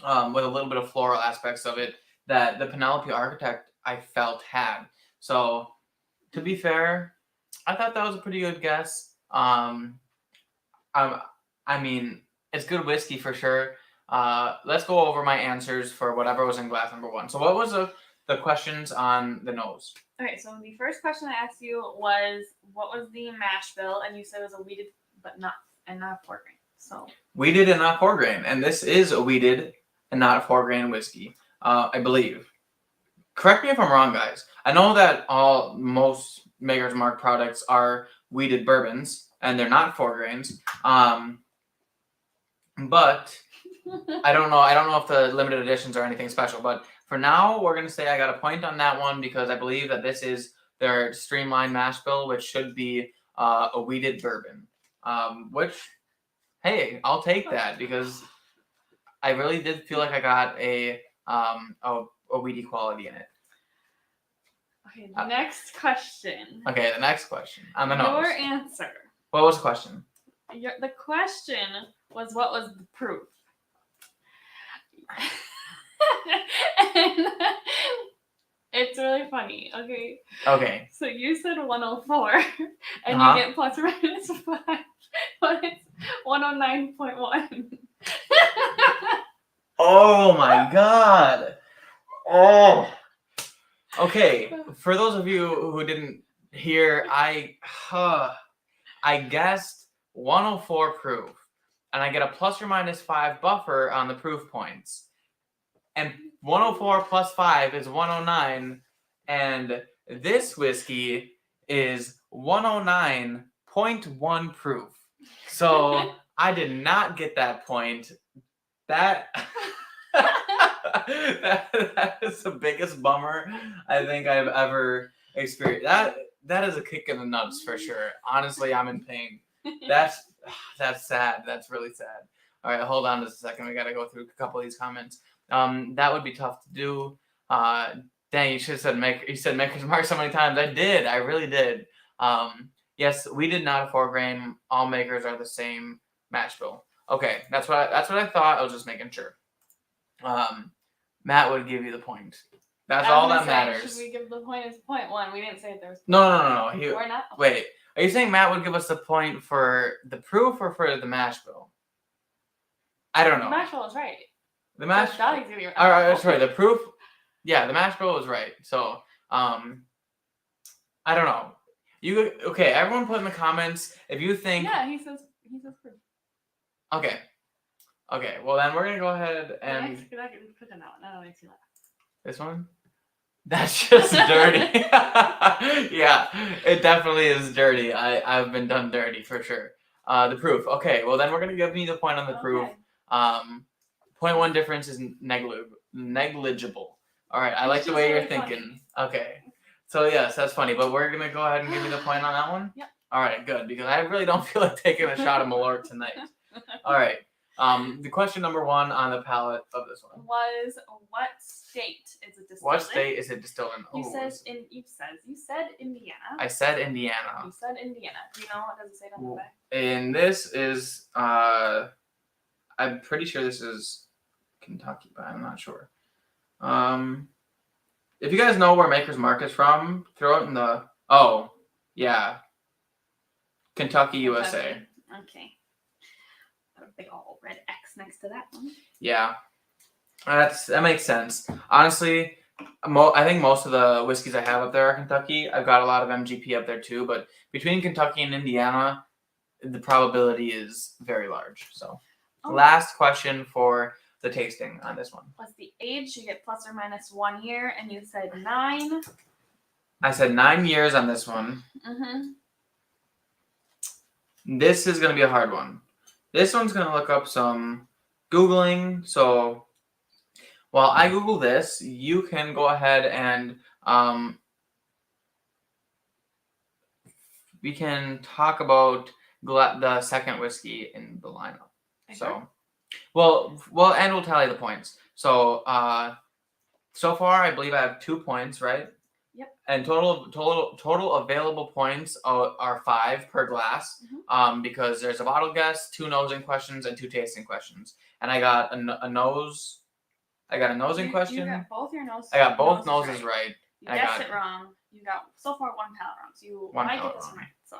with a little bit of floral aspects of it that the Penelope Architect I felt had. So to be fair, I thought that was a pretty good guess. I mean, it's good whiskey for sure. Let's go over my answers for whatever was in glass number 1. So what was the questions on the nose? Okay, so the first question I asked you was, what was the mash bill? And you said it was a wheated, but not a 4-grain. So Wheated and not 4-grain, and this is a wheated and not 4-grain whiskey, I believe. Correct me if I'm wrong, guys. I know that most Maker's Mark products are wheated bourbons, and they're not 4 grains. But I don't know. I don't know if the limited editions are anything special. But for now, we're gonna say I got a point on that one because I believe that this is their streamlined mash bill, which should be a wheated bourbon. Which, hey, I'll take that because I really did feel like I got a weedy quality in it. Okay, the next question. Okay, the next question on the nose. Your answer. What was the question? The question was, what was the proof? And it's really funny. Okay. Okay. So you said 104, and you get plus or minus 5, but it's 109.1. Oh my God. Oh. Okay. For those of you who didn't hear, I guessed 104 proof, and I get a plus or minus 5 buffer on the proof points. And 104 plus 5 is 109, and this whiskey is 109.1 proof. So I did not get that point. That is the biggest bummer I think I've ever experienced. That is a kick in the nuts for sure. Honestly, I'm in pain. That's sad. That's really sad. All right, hold on just a second. We got to go through a couple of these comments. That would be tough to do. Dang, you should have said you said Maker's Mark so many times. I did. I really did. Yes, we did not a 4-grain. All makers are the same mash bill. Okay, that's what I thought. I was just making sure. Matt would give you the point. That's all that matters. Should we give the point as 0.1? We didn't say if there was. No. Or not. Wait, are you saying Matt would give us the point for the proof or for the mash bill? I don't know. The mash bill is right. The mash. All right, sorry. The proof. Yeah, the mash bill was right. So, I don't know. Okay? Everyone, put in the comments if you think. Yeah, he says proof. Okay. Well, then we're gonna go ahead and. Put in that one. That makes you laugh. This one. That's just dirty. Yeah, it definitely is dirty. I've been done dirty for sure. The proof. Okay. Well, then we're gonna give me the point on the proof. 0.1 difference is negligible. All right, I like the way you're thinking. Okay, so yes, that's funny, but we're gonna go ahead and give me the point on that one. Yep. All right, good, because I really don't feel like taking a shot of Malort tonight. All right, the question number 1 on the palette of this one was, what state is it distilled? What state is it distilled in? You said Indiana. I said Indiana. You said Indiana. Do you know what does it say on the back? And this is I'm pretty sure this is Kentucky, but I'm not sure. If you guys know where Maker's Mark is from, throw it in the. Oh, yeah. Kentucky, USA. Okay. Put a big old red X next to that one. Yeah. That makes sense. Honestly, I think most of the whiskeys I have up there are Kentucky. I've got a lot of MGP up there too, but between Kentucky and Indiana, the probability is very large. So, last question for the tasting on this one. What's the age? You get plus or minus 1 year, and you said 9. I said 9 years on this one. Mm-hmm. This is going to be a hard one. This one's going to look up some Googling. So while I Google this, you can go ahead and we can talk about the second whiskey in the lineup. Okay. So, and we'll tally the points. So, so far, I believe I have 2 points, right? Yep. And total available points are 5 per glass. Mm-hmm. Because there's a bottle guess, 2 nosing questions, and 2 tasting questions. And I got a nose. I got a nosing question. You got both your noses. I got both noses right. You guessed it wrong. You got so far 1 palate wrong. So you might get this one right. So.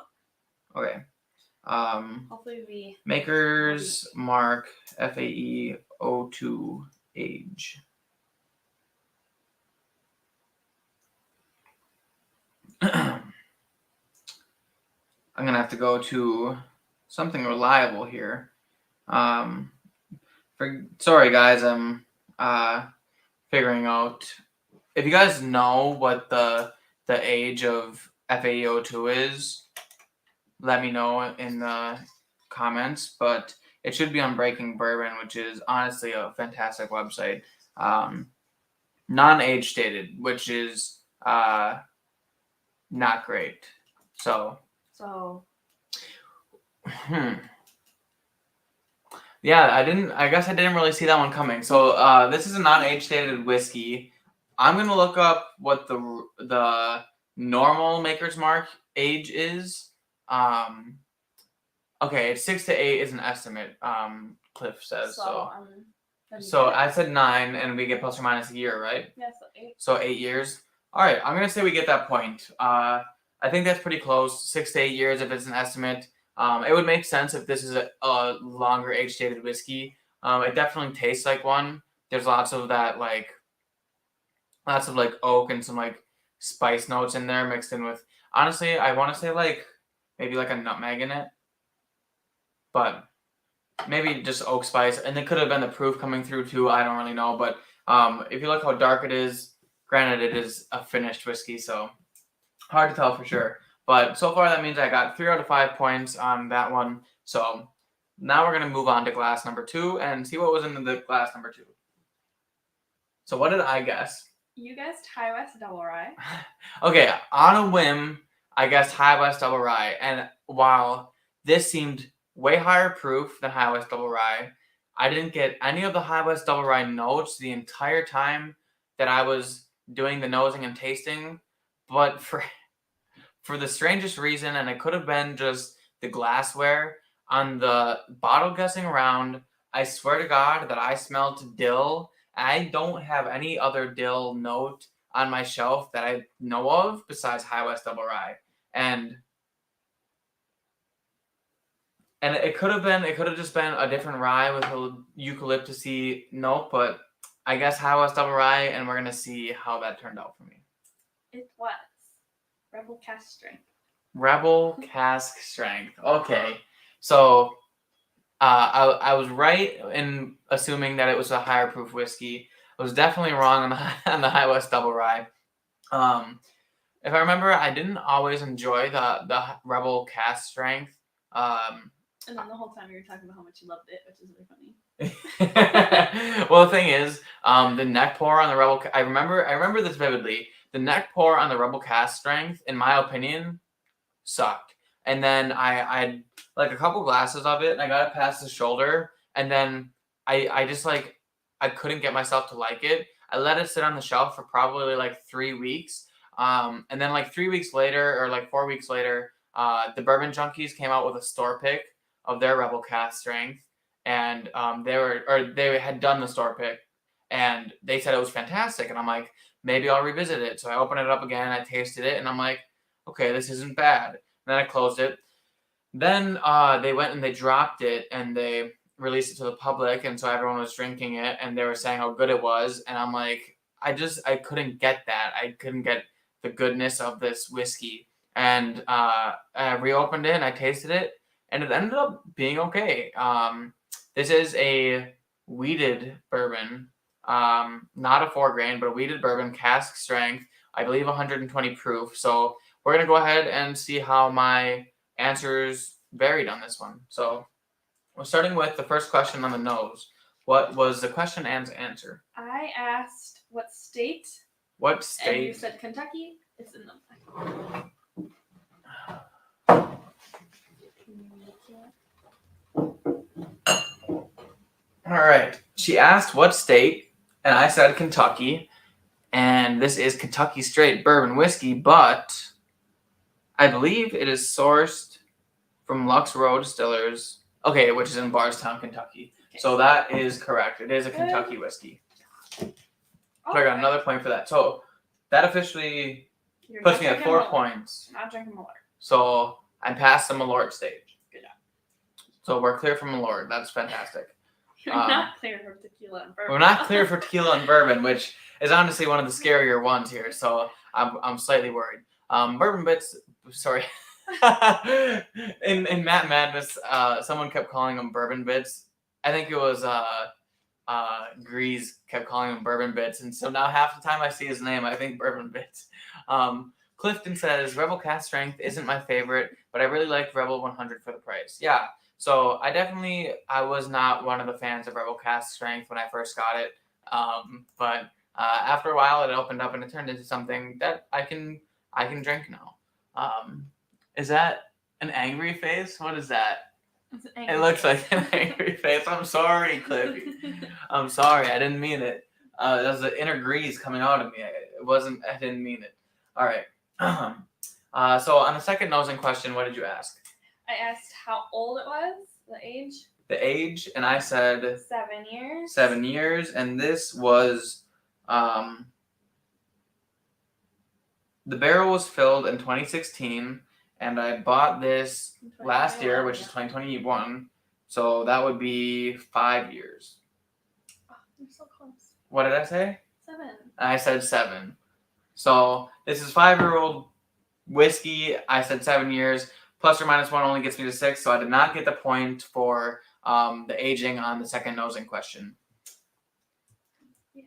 Okay. Hopefully we. Maker's Mark FAE02 age. I'm gonna have to go to something reliable here. Sorry guys, I'm figuring out. If you guys know what the age of FAE02 is, let me know in the comments. But it should be on Breaking Bourbon, which is honestly a fantastic website. Non-age stated, which is not great. So. Yeah, I guess I didn't really see that one coming. So this is a non-age stated whiskey. I'm gonna look up what the normal Maker's Mark age is. Okay, 6 to 8 is an estimate. Cliff says so. So I said 9, and we get plus or minus a year, right? Yeah, so 8. So 8 years. All right, I'm gonna say we get that point. I think that's pretty close. 6 to 8 years if it's an estimate. It would make sense if this is a longer age dated whiskey. It definitely tastes like one. There's lots of oak and some like spice notes in there mixed in with. Honestly, I want to say like maybe like a nutmeg in it, but maybe just oak spice. And it could have been the proof coming through too. I don't really know, but if you look how dark it is, granted it is a finished whiskey, so hard to tell for sure. But so far that means I got 3 out of 5 points on that one. So now we're going to move on to glass number 2 and see what was in the glass number 2. So what did I guess? You guessed High West Double Rye. Okay, on a whim, I guessed High West Double Rye. And while this seemed way higher proof than High West Double Rye, I didn't get any of the High West Double Rye notes the entire time that I was doing the nosing and tasting. But for the strangest reason, and it could have been just the glassware, on the bottle guessing round, I swear to God that I smelled dill. I don't have any other dill note on my shelf that I know of besides High West Double Rye. And it could have just been a different rye with a eucalyptus-y note, but I guess High West Double Rye, and we're gonna see how that turned out for me. It was Rebel Cask Strength. Rebel Cask Strength. Okay, so I was right in assuming that it was a higher proof whiskey. I was definitely wrong on the High West Double Rye. If I remember, I didn't always enjoy the Rebel Cask Strength. And then the whole time you were talking about how much you loved it, which is really funny. Well, the thing is, the neck pour on the Rebel. I remember this vividly. The neck pour on the Rebel Cask Strength, in my opinion, sucked. And then I had like a couple glasses of it, and I got it past the shoulder, and then I just like I couldn't get myself to like it. I let it sit on the shelf for probably like 3 weeks, and then like 3 weeks later, or like 4 weeks later, the Bourbon Junkies came out with a store pick of their Rebel Cask Strength, and they had done the store pick, and they said it was fantastic, and I'm like, maybe I'll revisit it. So I opened it up again, I tasted it, and I'm like, okay, this isn't bad. And then I closed it. Then they went and they dropped it, and they released it to the public, and so everyone was drinking it, and they were saying how good it was, and I'm like, I couldn't get that. I couldn't get the goodness of this whiskey, and I reopened it, and I tasted it, and it ended up being okay. This is a wheated bourbon. Not a 4-grain, but a wheated bourbon, cask strength. I believe 120 proof. So we're gonna go ahead and see how my answers varied on this one. So we're starting with the first question on the nose. What was the question and answer? I asked what state. What And state? you said Kentucky. It's in the. All right. She asked what state, and I said Kentucky. And this is Kentucky straight bourbon whiskey, but I believe it is sourced from Lux Row Distillers. Okay, which is in Bardstown, Kentucky. So that is correct. It is a Kentucky whiskey. So I got another point for that. So that officially puts me at 4 points. Not drinking Malort. So I'm past the Malort stage. Good job. So we're clear from Malort. That's fantastic. You're not clear for tequila and bourbon. We're not clear for tequila and bourbon, which is honestly one of the scarier ones here. So I'm slightly worried. Bourbon bits. Sorry. in Matt Madness, someone kept calling them bourbon bits. I think it was Grease kept calling them bourbon bits, and so now half the time I see his name, I think bourbon bits. Clifton says Rebel Cask Strength isn't my favorite, but I really like Rebel 100 for the price. Yeah, so I was not one of the fans of Rebel Cask Strength when I first got it, but after a while it opened up and it turned into something that I can drink now. Is that an angry face? What is that? It looks like an angry face. I'm sorry, Cliffy. I'm sorry. I didn't mean it. That was the inner grease coming out of me. I didn't mean it. All right. So on the second nosing question, what did you ask? I asked how old it was, the age. The age, and I said 7 years. 7 years, and this was the barrel was filled in 2016. And I bought this last year, which is 2021. So that would be 5 years. Oh, you're so close. What did I say? 7. I said 7. So this is 5-year-old whiskey. I said 7 years. Plus or minus 1 only gets me to 6. So I did not get the point for the aging on the second nosing question. Yeah.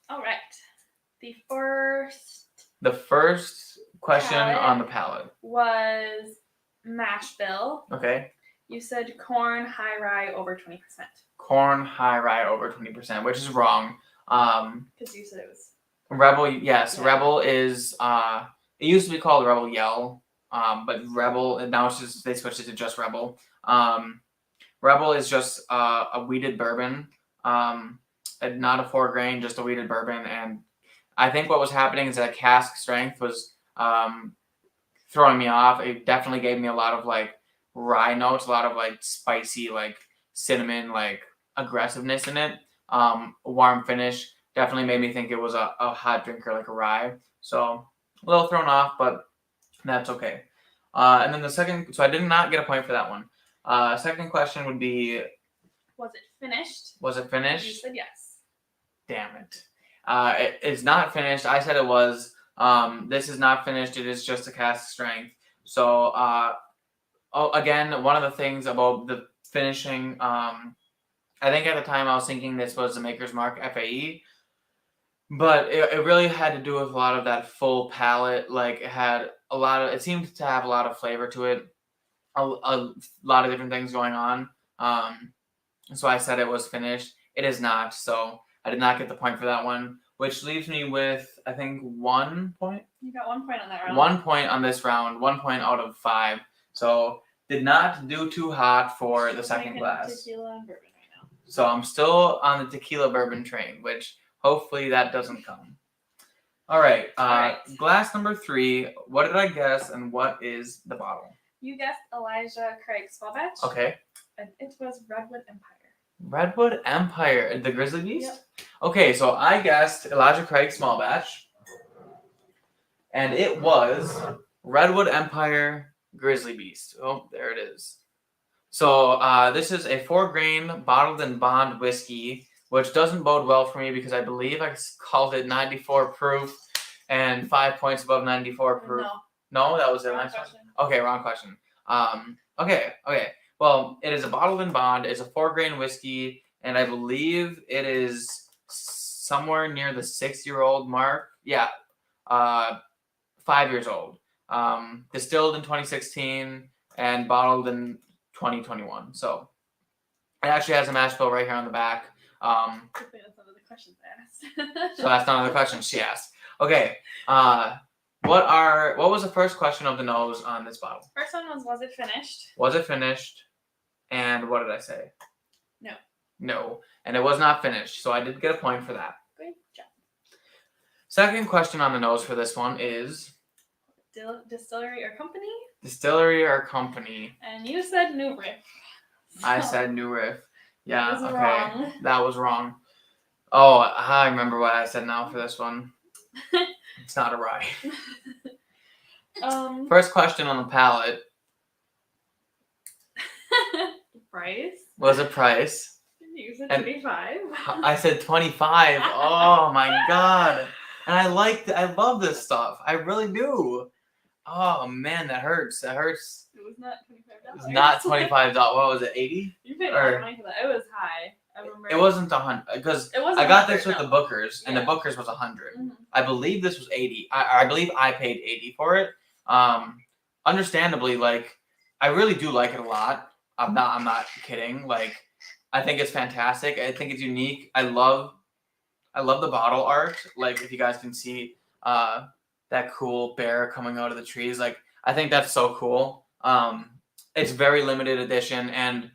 All right. The first question palate on the palate was mash bill. Okay. You said corn high rye over 20%. Corn high rye over 20%, which is wrong. Because you said it was Rebel. Yes, Yeah. Rebel is. It used to be called Rebel Yell, but Rebel, and now it's just they switched it to just Rebel. Rebel is just a wheated bourbon, and not a 4-grain, just a wheated bourbon. And I think what was happening is that cask strength was throwing me off. It definitely gave me a lot of like rye notes, a lot of like spicy, like cinnamon, like aggressiveness in it. Warm finish definitely made me think it was a hot drinker, like a rye. So a little thrown off, but that's okay. And then the second, so I did not get a point for that one. Second question would be, was it finished? was it finished? You said yes. Damn it. It is not finished. I said it was. This is not finished. It is just a cask strength. So, again, one of the things about the finishing, I think at the time I was thinking this was the Maker's Mark FAE, but it really had to do with a lot of that full palate. Like it seemed to have a lot of flavor to it, a lot of different things going on. So I said it was finished. It is not. So I did not get the point for that one, which leaves me with, I think, 1 point. You got 1 point on that round. 1 point on this round, 1 point out of 5. So did not do too hot for the second glass. Tequila and bourbon right now. So I'm still on the tequila bourbon train, which hopefully that doesn't come. All right. Glass number 3. What did I guess, and what is the bottle? You guessed Elijah Craig small batch. Okay. And it was Redwood Empire. Redwood Empire, the Grizzly Beast? Yep. Okay, so I guessed Elijah Craig small batch. And it was Redwood Empire Grizzly Beast. Oh, there it is. So this is a 4-grain bottled and bond whiskey, which doesn't bode well for me because I believe I called it 94 proof and 5 points above 94 proof. No. No, that was the Wrong next question. one. Okay, wrong question. Okay. Well, it is a bottled in bond. It's a 4-grain whiskey, and I believe it is somewhere near the 6-year-old mark. Yeah, 5 years old. Distilled in 2016 and bottled in 2021. So it actually has a mash bill right here on the back. Hopefully that's none of the questions I asked. So that's none of the questions she asked. Okay. What was the first question of the nose on this bottle? First one was it finished? Was it finished? And what did I say? No. No. And it was not finished. So I did get a point for that. Great job. Second question on the nose for this one is Distillery or company? distillery or company. And you said New Riff. I said New Riff. Yeah, That was okay. wrong. That was wrong. Oh, I remember what I said now for this one. It's not a rye. First question on the palate. Price? Was it price? You said And 25. I said 25. Oh my god. And I love this stuff. I really do. Oh man, that hurts. That hurts. It was not $25. It was not $25. What was it, 80? You paid a lot of money for that. It was high. I remember. It wasn't 100 because It wasn't I got 100, this with no. the Bookers, and the Yeah. Bookers was 100. Mhm. I believe this was 80. I believe I paid 80 for it. Understandably, like I really do like it a lot. I'm not kidding. Like I think it's fantastic. I think it's unique. I love the bottle art. Like if you guys can see that cool bear coming out of the trees. Like I think that's so cool. It's very limited edition, and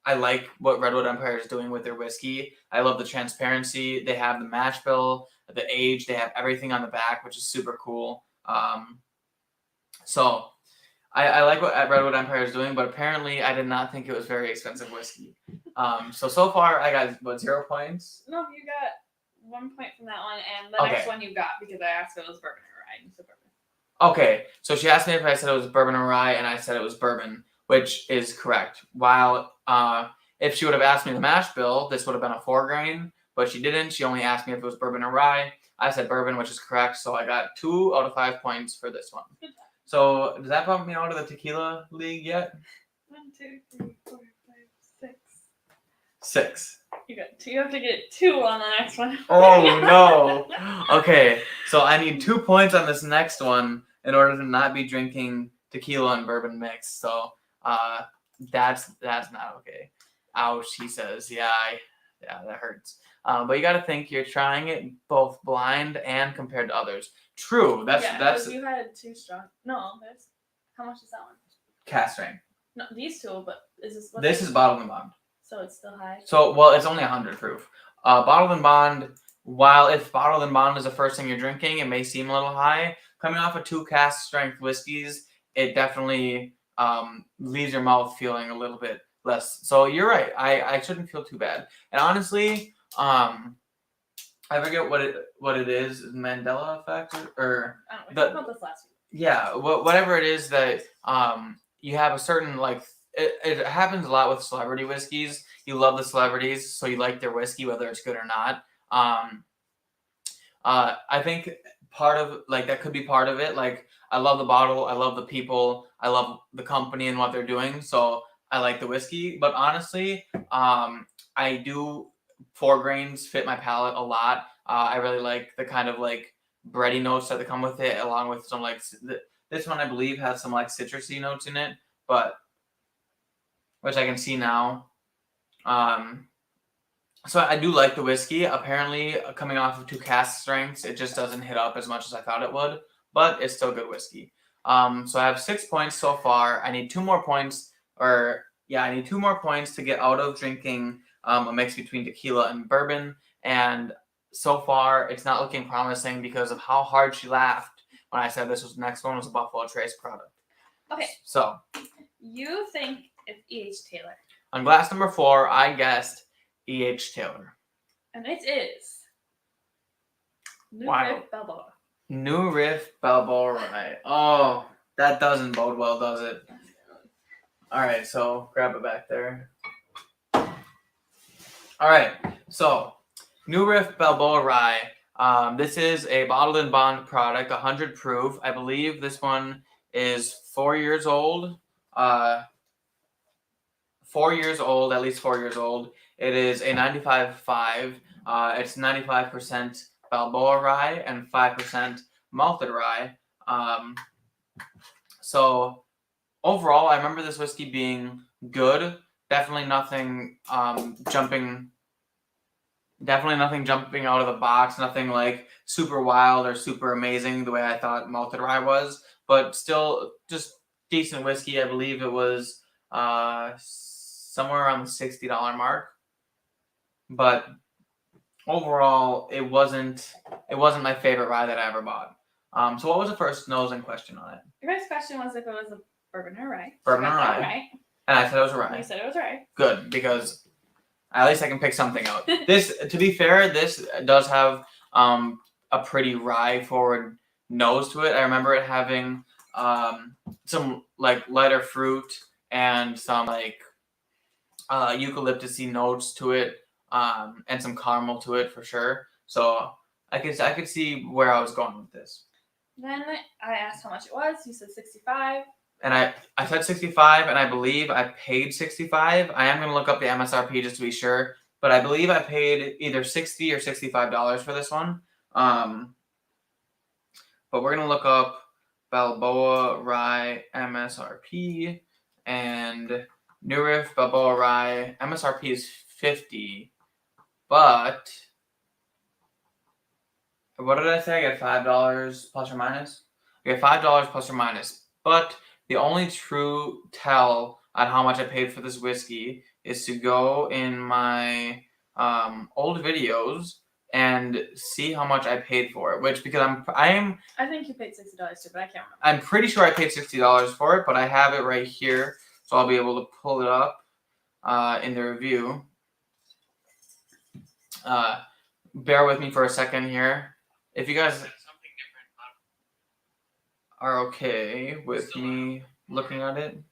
I like what Redwood Empire is doing with their whiskey. I love the transparency. They have the mash bill, the age. They have everything on the back, which is super cool. So I like what Redwood Empire is doing, but apparently I did not think it was very expensive whiskey. So far I got 0 points. No, you got 1 point from that one, and the next Okay. one you got because I asked if it was bourbon or rye. And you said bourbon. Okay, so she asked me if I said it was bourbon or rye, and I said it was bourbon, which is correct. While if she would have asked me the mash bill, this would have been a 4-grain, but she didn't. She only asked me if it was bourbon or rye. I said bourbon, which is correct, so I got 2 out of 5 points for this one. Good job. So does that bump me out of the tequila league yet? 1, 2, 3, 4, 5, 6. 6. You got 2. You have to get 2 on the next one. Oh no. Okay, so I need 2 points on this next one in order to not be drinking tequila and bourbon mix. So that's not okay. Ouch, he says. Yeah, that hurts. But you got to think you're trying it both blind and compared to others. True. That's You had 2 strong. No, there's. How much is that one? cast strength. No, these 2. But is this? This is bottled and bond. So it's still high. So well, it's only 100 proof. Bottled and bond. While if bottled and bond is the first thing you're drinking, it may seem a little high. Coming off of 2 cast strength whiskeys, it definitely leaves your mouth feeling a little bit less. So you're right. I shouldn't feel too bad. And honestly, I forget what it is. Mandela effect or I don't know. We talked about this last week. yeah, whatever it is that you have a certain like. It happens a lot with celebrity whiskeys. You love the celebrities, so you like their whiskey, whether it's good or not. I think part of like that could be part of it. Like I love the bottle, I love the people, I love the company and what they're doing. So I like the whiskey. But honestly, I do 4 grains fit my palate a lot. I really like the kind of like bready notes that come with it, along with some like this one I believe has some like citrusy notes in it, but which I can see now. So I do like the whiskey. Apparently, coming off of 2 cast strengths, it just doesn't hit up as much as I thought it would, but it's still good whiskey. So I have 6 points so far. I need 2 more points, I need 2 more points to get out of drinking a mix between tequila and bourbon. And so far, it's not looking promising because of how hard she laughed when I said this was the next one was a Buffalo Trace product. Okay. So You think it's E.H. Taylor. on glass number 4, I guessed E.H. Taylor. And it is. New Wow. Riff Balboa. New Riff Balboa Rye. Oh, that doesn't bode well, does it? All right, so grab it back there. All right, so New Riff Balboa Rye. This is a bottled and bond product, 100 proof. I believe this one is 4 years old. 4 years old, at least 4 years old. It is a 95.5. It's 95% Balboa rye and 5% malted rye. So overall, I remember this whiskey being good. Definitely nothing jumping out of the box. Nothing like super wild or super amazing the way I thought malted rye was. But still, just decent whiskey. I believe it was somewhere around the $60 mark. But overall, it wasn't my favorite rye that I ever bought. So what was the first nosing question on it? Your first question was if it was a bourbon or rye. Bourbon You or got that rye. right. And I said it was a rye. You said it was rye. Good, because at least I can pick something out. This, to be fair, this does have a pretty rye forward nose to it. I remember it having some like lighter fruit and some like eucalyptusy notes to it, and some caramel to it for sure. So I could see where I was going with this. Then I asked how much it was. You said 65. And I said 65, and I believe I paid 65. I am going to look up the MSRP just to be sure, but I believe I paid either $60 or $65 for this one. But we're going to look up Balboa Rye MSRP, and New Riff Balboa Rye MSRP is $50, but what did I say? I get $5 plus or minus? I get $5 plus or minus, but the only true tell on how much I paid for this whiskey is to go in my old videos and see how much I paid for it. Which, because I think you paid $60 too, but I can't remember. I'm pretty sure I paid $60 for it, but I have it right here, so I'll be able to pull it up in the review. Bear with me for a second here. If you guys are okay with me looking at it. And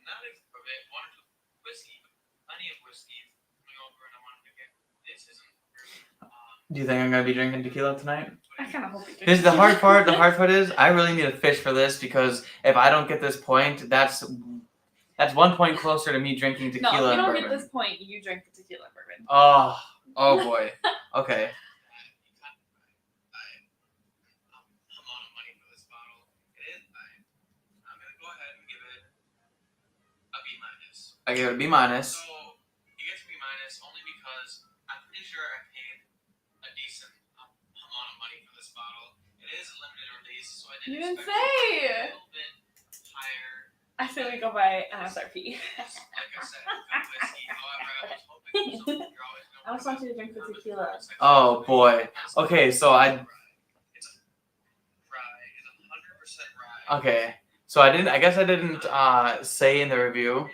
not a bit, one or two whiskey, plenty of whiskey coming over, and I wanted to get this isn't. Do you think I'm gonna be drinking tequila tonight? I kind of hope you do. Here's the hard part. The hard part is I really need a fish for this, because if I don't get this point, that's 1 point closer to me drinking tequila. No, if you don't and bourbon. get this point, you drink the tequila and bourbon. Oh boy. Okay. I gave it a B minus. So it gets a B minus only because I'm pretty sure I paid a decent amount of money for this bottle. It is a limited release, so I didn't expect it to be a little bit higher. I say we go by MSRP. Like I said, good whiskey. However, I was hoping for something. I just want you to drink the tequila. Oh boy. Okay, so It's a rye. It's 100% rye. Okay. So I guess I didn't say in the review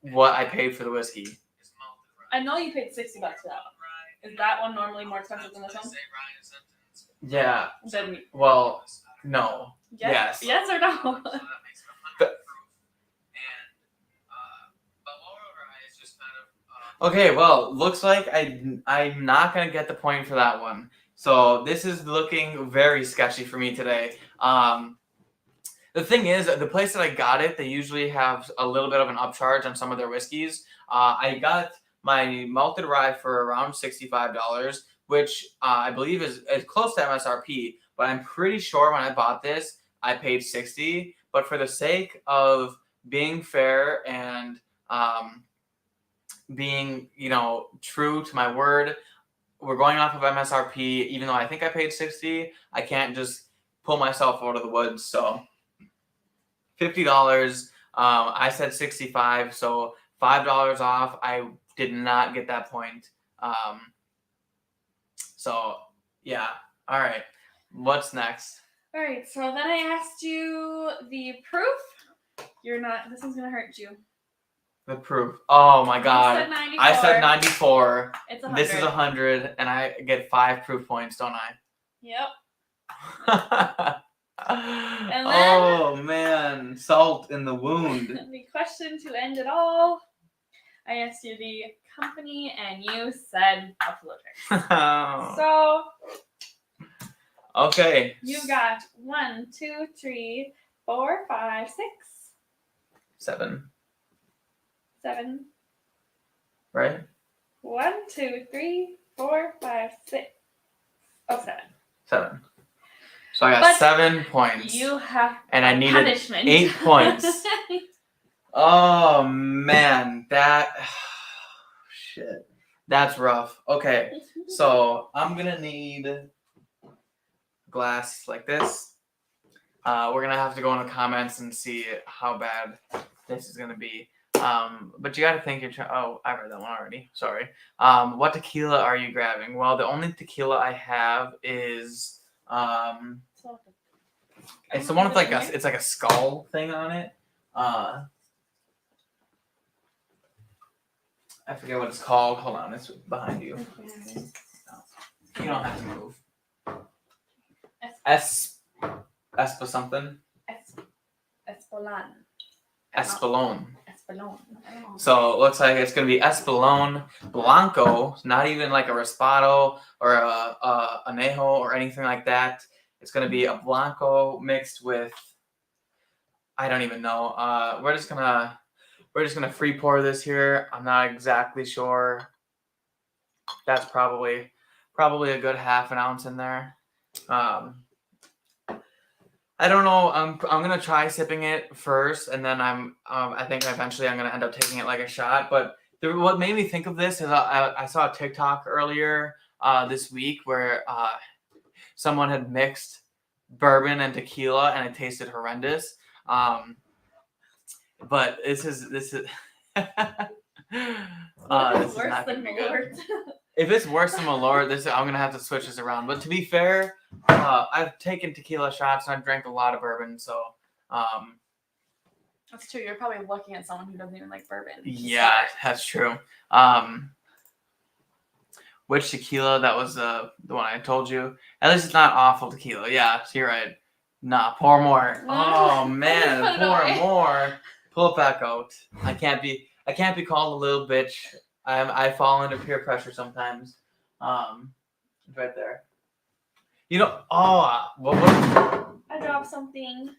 what I paid for the whiskey. I know you paid $60 for that one. Is that one normally more expensive than this one? Yeah. Then Well, no. Yes. Yes or no? Okay, well, looks like I'm not gonna get the point for that one. So this is looking very sketchy for me today. The thing is, the place that I got it, they usually have a little bit of an upcharge on some of their whiskeys. I got my malted rye for around $65, which I believe is close to MSRP. But I'm pretty sure when I bought this, I paid $60. But for the sake of being fair and being, true to my word, we're going off of MSRP. Even though I think I paid $60, I can't just pull myself out of the woods. So $50. I said 65, so $5 off. I did not get that point. So yeah. All right. What's next? All right. So then I asked you the proof. You're not. This one's gonna hurt you. The proof. Oh my God. You said 94. I said 94. It's 100. This is 100, and I get 5 proof points, don't I? Yep. And then, oh man, salt in the wound. The question to end it all. I asked you the company, and you said Buffalo Trace. So okay. You got 1, 2, 3, 4, 5, 6, 7. 7. right? 1, 2, 3, 4, 5, 6. Oh, 7. 7. So I got But 7 points. You have And I needed punishment. 8 points. Oh man, shit. That's rough. Okay, so I'm gonna need glass like this. We're gonna have to go in the comments and see how bad this is gonna be. But you gotta think oh, I read that one already. Sorry. What tequila are you grabbing? Well, the only tequila I have is it's the one with it's like a skull thing on it. I forget what it's called. Hold on, it's behind you. You don't have to move. Espa something. Espolon. Espolón. Espolon. So it looks like it's gonna be Espolón Blanco. Not even like a Raspado or a Anejo or anything like that. It's gonna be a Blanco mixed with, I don't even know. We're just gonna free pour this here. I'm not exactly sure. That's probably a good half an ounce in there. I don't know. I'm gonna try sipping it first, and then I think eventually I'm gonna end up taking it like a shot. But what made me think of this is I saw a TikTok earlier this week where someone had mixed bourbon and tequila, and it tasted horrendous. But this is this is worse than Malort. If it's worse than Malort, I'm gonna have to switch this around. But to be fair, I've taken tequila shots and I've drank a lot of bourbon, so that's true. You're probably looking at someone who doesn't even like bourbon. Yeah, that's true. Which tequila? That was the one I told you. At least it's not awful tequila. Yeah, so you're right. Nah, pour more. Oh man, pour more. Pull it back out. I can't be called a little bitch. I fall under peer pressure sometimes. Right there. You know. Oh, I dropped something.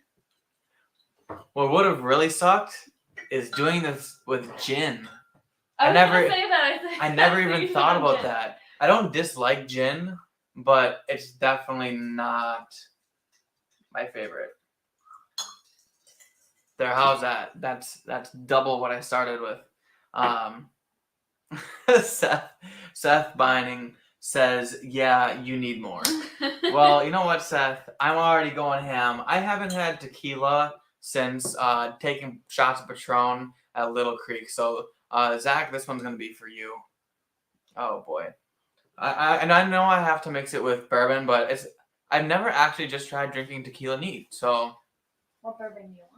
What would have really sucked is doing this with gin. I never even thought about that. I don't dislike gin, but it's definitely not my favorite. There, how's that? That's double what I started with. Seth Binding says, yeah, you need more. Well, you know what, Seth? I'm already going ham. I haven't had tequila since taking shots of Patron at Little Creek. So, Zach, this one's going to be for you. Oh, boy. I know I have to mix it with bourbon, but I've never actually just tried drinking tequila neat. So, what bourbon do you want?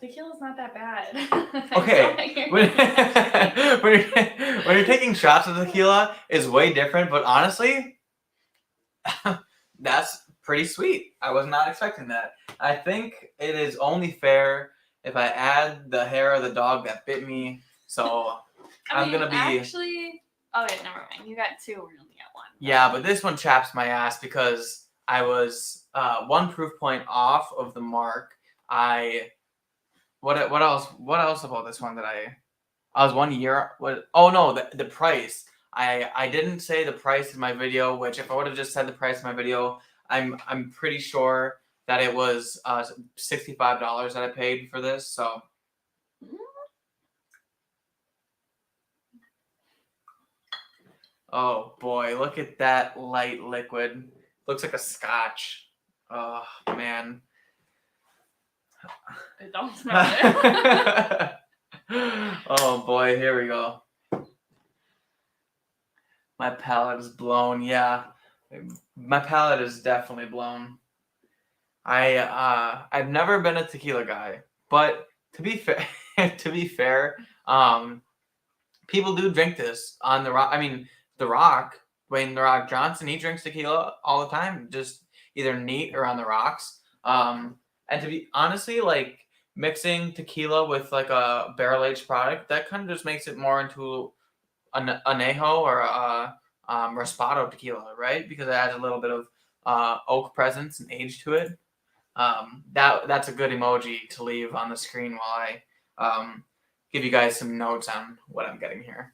Tequila's not that bad. Okay. when you're taking shots of tequila is way different, but honestly, that's pretty sweet. I was not expecting that. I think it is only fair if I add the hair of the dog that bit me. So I'm gonna be actually. Oh wait, never mind. You got 2. We're only got 1. Yeah, but this one chaps my ass because I was 1 proof point off of the mark. What else about this one that I was 1 year? What? Oh no, the price. I didn't say the price in my video, which if I would have just said the price in my video, I'm pretty sure that it was $65 that I paid for this. So. Oh boy, look at that light liquid. Looks like a scotch. Oh man. It don't smell it. Oh boy, here we go. My palate is blown. Yeah, my palate is definitely blown. I've never been a tequila guy, but to be fair, people do drink this on the rock. I mean, The Rock, Dwayne The Rock Johnson, he drinks tequila all the time, just either neat or on the rocks. And to be honestly, like mixing tequila with like a barrel aged product, that kind of just makes it more into an anejo or a Raspado tequila, right? Because it adds a little bit of oak presence and age to it. That's a good emoji to leave on the screen while I give you guys some notes on what I'm getting here.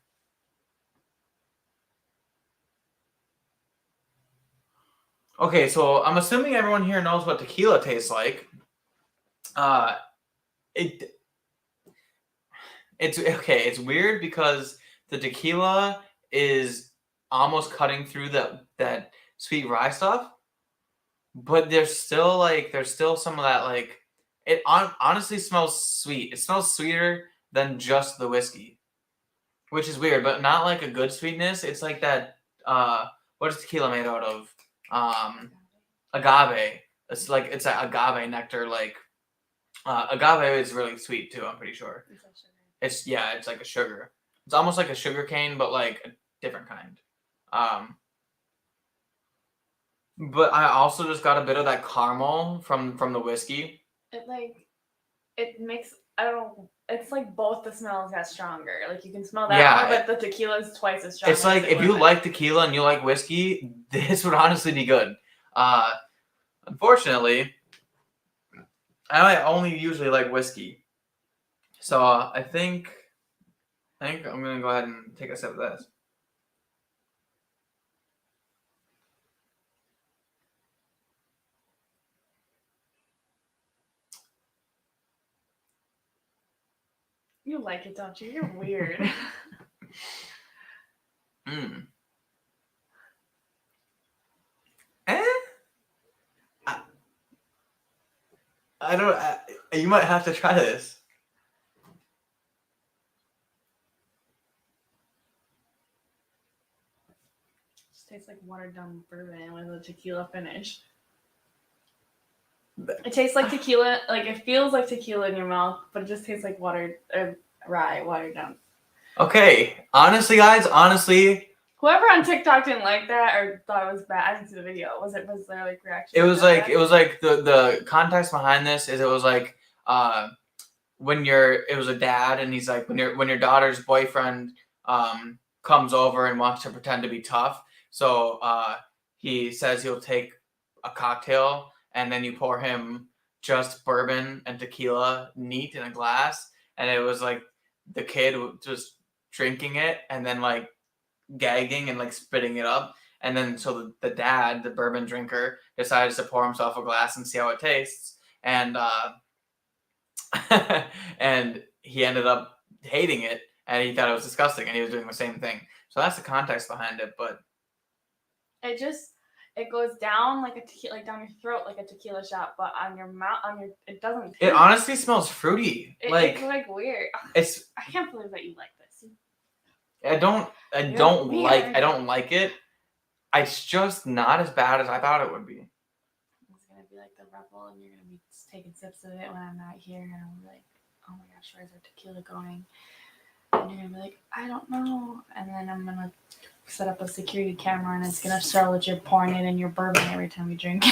Okay, so I'm assuming everyone here knows what tequila tastes like. It's okay. It's weird because the tequila is almost cutting through that sweet rye stuff, but there's still some of that like it honestly smells sweet. It smells sweeter than just the whiskey, which is weird, but not like a good sweetness. It's like that. What is tequila made out of? Agave. It's like it's an agave nectar. Like agave is really sweet too. I'm pretty sure. It's like a sugar. It's almost like a sugar cane, but like a different kind. But I also just got a bit of that caramel from the whiskey. It makes, I don't know, it's like both the smells got stronger. Like you can smell that more, but the tequila is twice as strong. It's like if you like tequila and you like whiskey, this would honestly be good. Unfortunately, I only usually like whiskey, so I think I'm gonna go ahead and take a sip of this. You like it, don't you? You're weird. I don't. You might have to try this. Just tastes like watered down bourbon with a tequila finish. It tastes like tequila. Like it feels like tequila in your mouth, but it just tastes like rye watered down. Okay, honestly, guys, whoever on TikTok didn't like that or thought it was bad, I didn't see the video. Was their like reaction? It was like the context behind this is it was like it was a dad and he's like when your daughter's boyfriend comes over and wants to pretend to be tough, so he says he'll take a cocktail and then you pour him just bourbon and tequila neat in a glass, and it was like the kid just drinking it and then like gagging and like spitting it up, and then so the dad, the bourbon drinker, decides to pour himself a glass and see how it tastes, and and he ended up hating it and he thought it was disgusting and he was doing the same thing. So that's the context behind it, but it goes down like a tequila, like down your throat like a tequila shot, but on your mouth, it doesn't. It honestly smells fruity. It's like weird. I can't believe that you like this. I don't like it. It's just not as bad as I thought it would be. It's gonna be like the rebel, and you're gonna be taking sips of it when I'm not here, and I'm like, oh my gosh, where's our tequila going? And you're gonna be like, I don't know. And then I'm gonna set up a security camera and it's gonna show that you're pouring it in your bourbon every time you drink.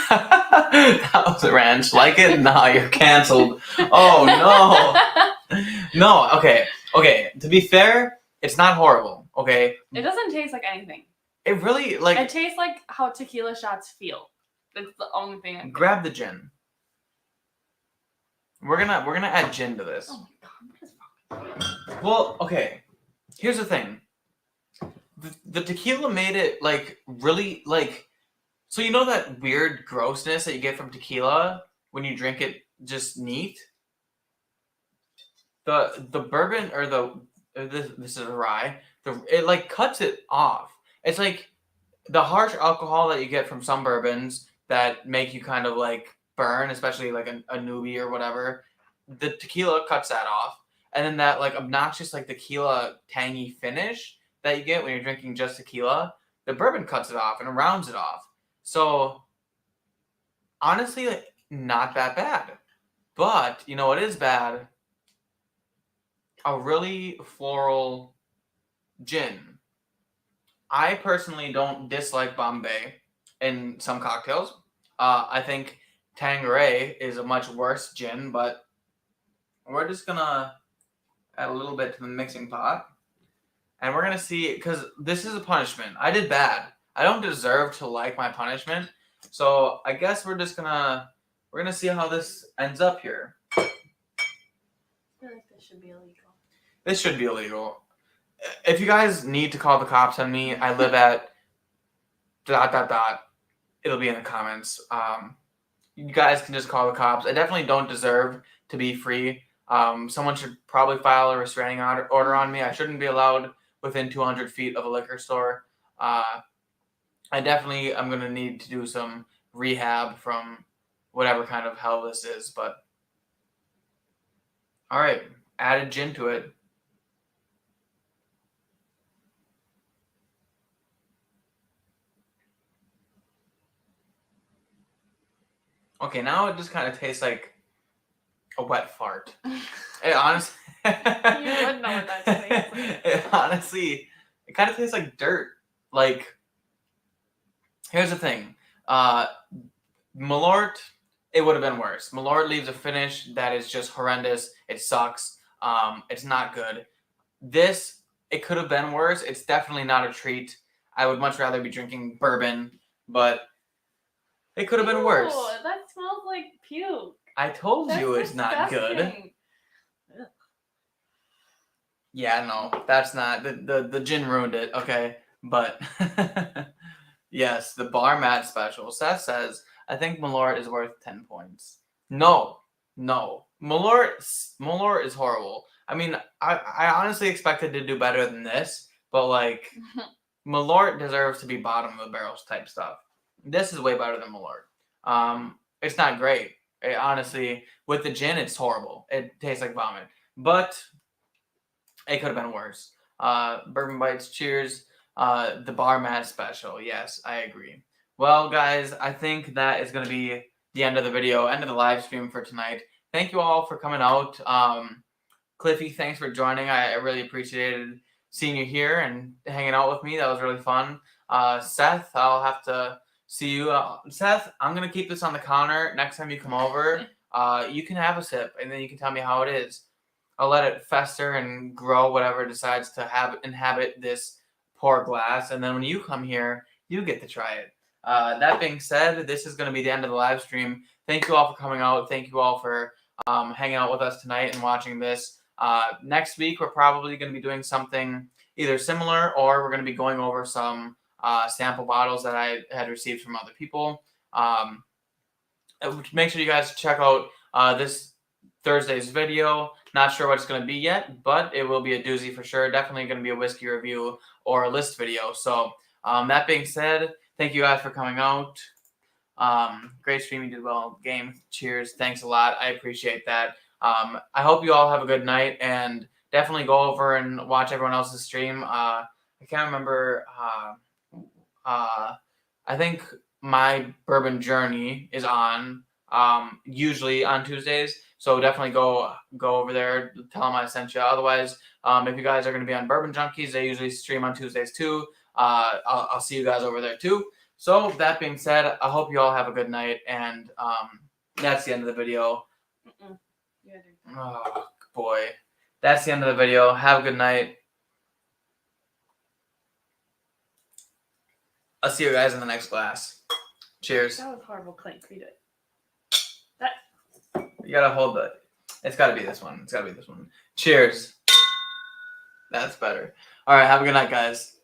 That was a ranch. Like it? Nah, you're canceled. Oh no. No, okay. To be fair, it's not horrible. Okay. It doesn't taste like anything. It really like. It tastes like how tequila shots feel. That's the only thing. Grab the gin. We're gonna add gin to this. Oh my god, what is Well, okay. Here's the thing. The tequila made it like really like. So you know that weird grossness that you get from tequila when you drink it just neat. The bourbon or this is a rye. It like cuts it off. It's like the harsh alcohol that you get from some bourbons that make you kind of like burn, especially like a newbie or whatever. The tequila cuts that off, and then that like obnoxious like tequila tangy finish that you get when you're drinking just tequila, the bourbon cuts it off and rounds it off. So honestly, like, not that bad. But you know what is bad? A really floral gin. I personally don't dislike Bombay in some cocktails. I think Tanqueray is a much worse gin, but we're just gonna add a little bit to the mixing pot. And we're gonna see, because this is a punishment. I did bad. I don't deserve to like my punishment. So I guess we're gonna see how this ends up here. I feel like this should be illegal. This should be illegal. If you guys need to call the cops on me, I live at ... It'll be in the comments. You guys can just call the cops. I definitely don't deserve to be free. Someone should probably file a restraining order on me. I shouldn't be allowed within 200 feet of a liquor store. I definitely am going to need to do some rehab from whatever kind of hell this is. But all right, added gin to it. Okay, now it just kind of tastes like a wet fart. It honestly... You would know what that tastes like. It kind of tastes like dirt. Like, here's the thing. Malort, it would have been worse. Malort leaves a finish that is just horrendous. It sucks. It's not good. This, it could have been worse. It's definitely not a treat. I would much rather be drinking bourbon, but it could have been worse. Ew, that smells like puke. I told you it's not good. Disgusting. Yeah, no, that's not the gin ruined it. Okay, but yes, the bar mat special. Seth says, I think Malort is worth 10 points. No, Malort is horrible. I mean, I honestly expected to do better than this, but like Malort deserves to be bottom of the barrels type stuff. This is way better than Malort. It's not great. Honestly, with the gin, it's horrible. It tastes like vomit. But it could have been worse. Bourbon Bites, cheers. The bar mat special. Yes, I agree. Well, guys, I think that is going to be the end of the video, end of the live stream for tonight. Thank you all for coming out. Cliffy, thanks for joining. I really appreciated seeing you here and hanging out with me. That was really fun. Seth, I'll have to see you. Seth, I'm going to keep this on the counter. Next time you come over, you can have a sip, and then you can tell me how it is. I'll let it fester and grow, whatever it decides to inhabit this pour glass. And then when you come here, you get to try it. That being said, this is going to be the end of the live stream. Thank you all for coming out. Thank you all for hanging out with us tonight and watching this. Next week, we're probably going to be doing something either similar, or we're going to be going over some sample bottles that I had received from other people. Make sure you guys check out this Thursday's video. Not sure what it's going to be yet, but it will be a doozy for sure. Definitely going to be a whiskey review or a list video. So that being said, thank you guys for coming out. Great stream. You did well. Game. Cheers. Thanks a lot. I appreciate that. I hope you all have a good night, and definitely go over and watch everyone else's stream. I can't remember. I think my bourbon journey is on usually on Tuesdays. So definitely go over there, tell them I sent you. Otherwise, if you guys are going to be on Bourbon Junkies, they usually stream on Tuesdays too. I'll see you guys over there too. So that being said, I hope you all have a good night, and that's the end of the video. Oh boy, that's the end of the video. Have a good night. I'll see you guys in the next glass. Cheers. That was horrible, Clint. Read it. You gotta hold the... It's gotta be this one. Cheers. That's better. All right, have a good night, guys.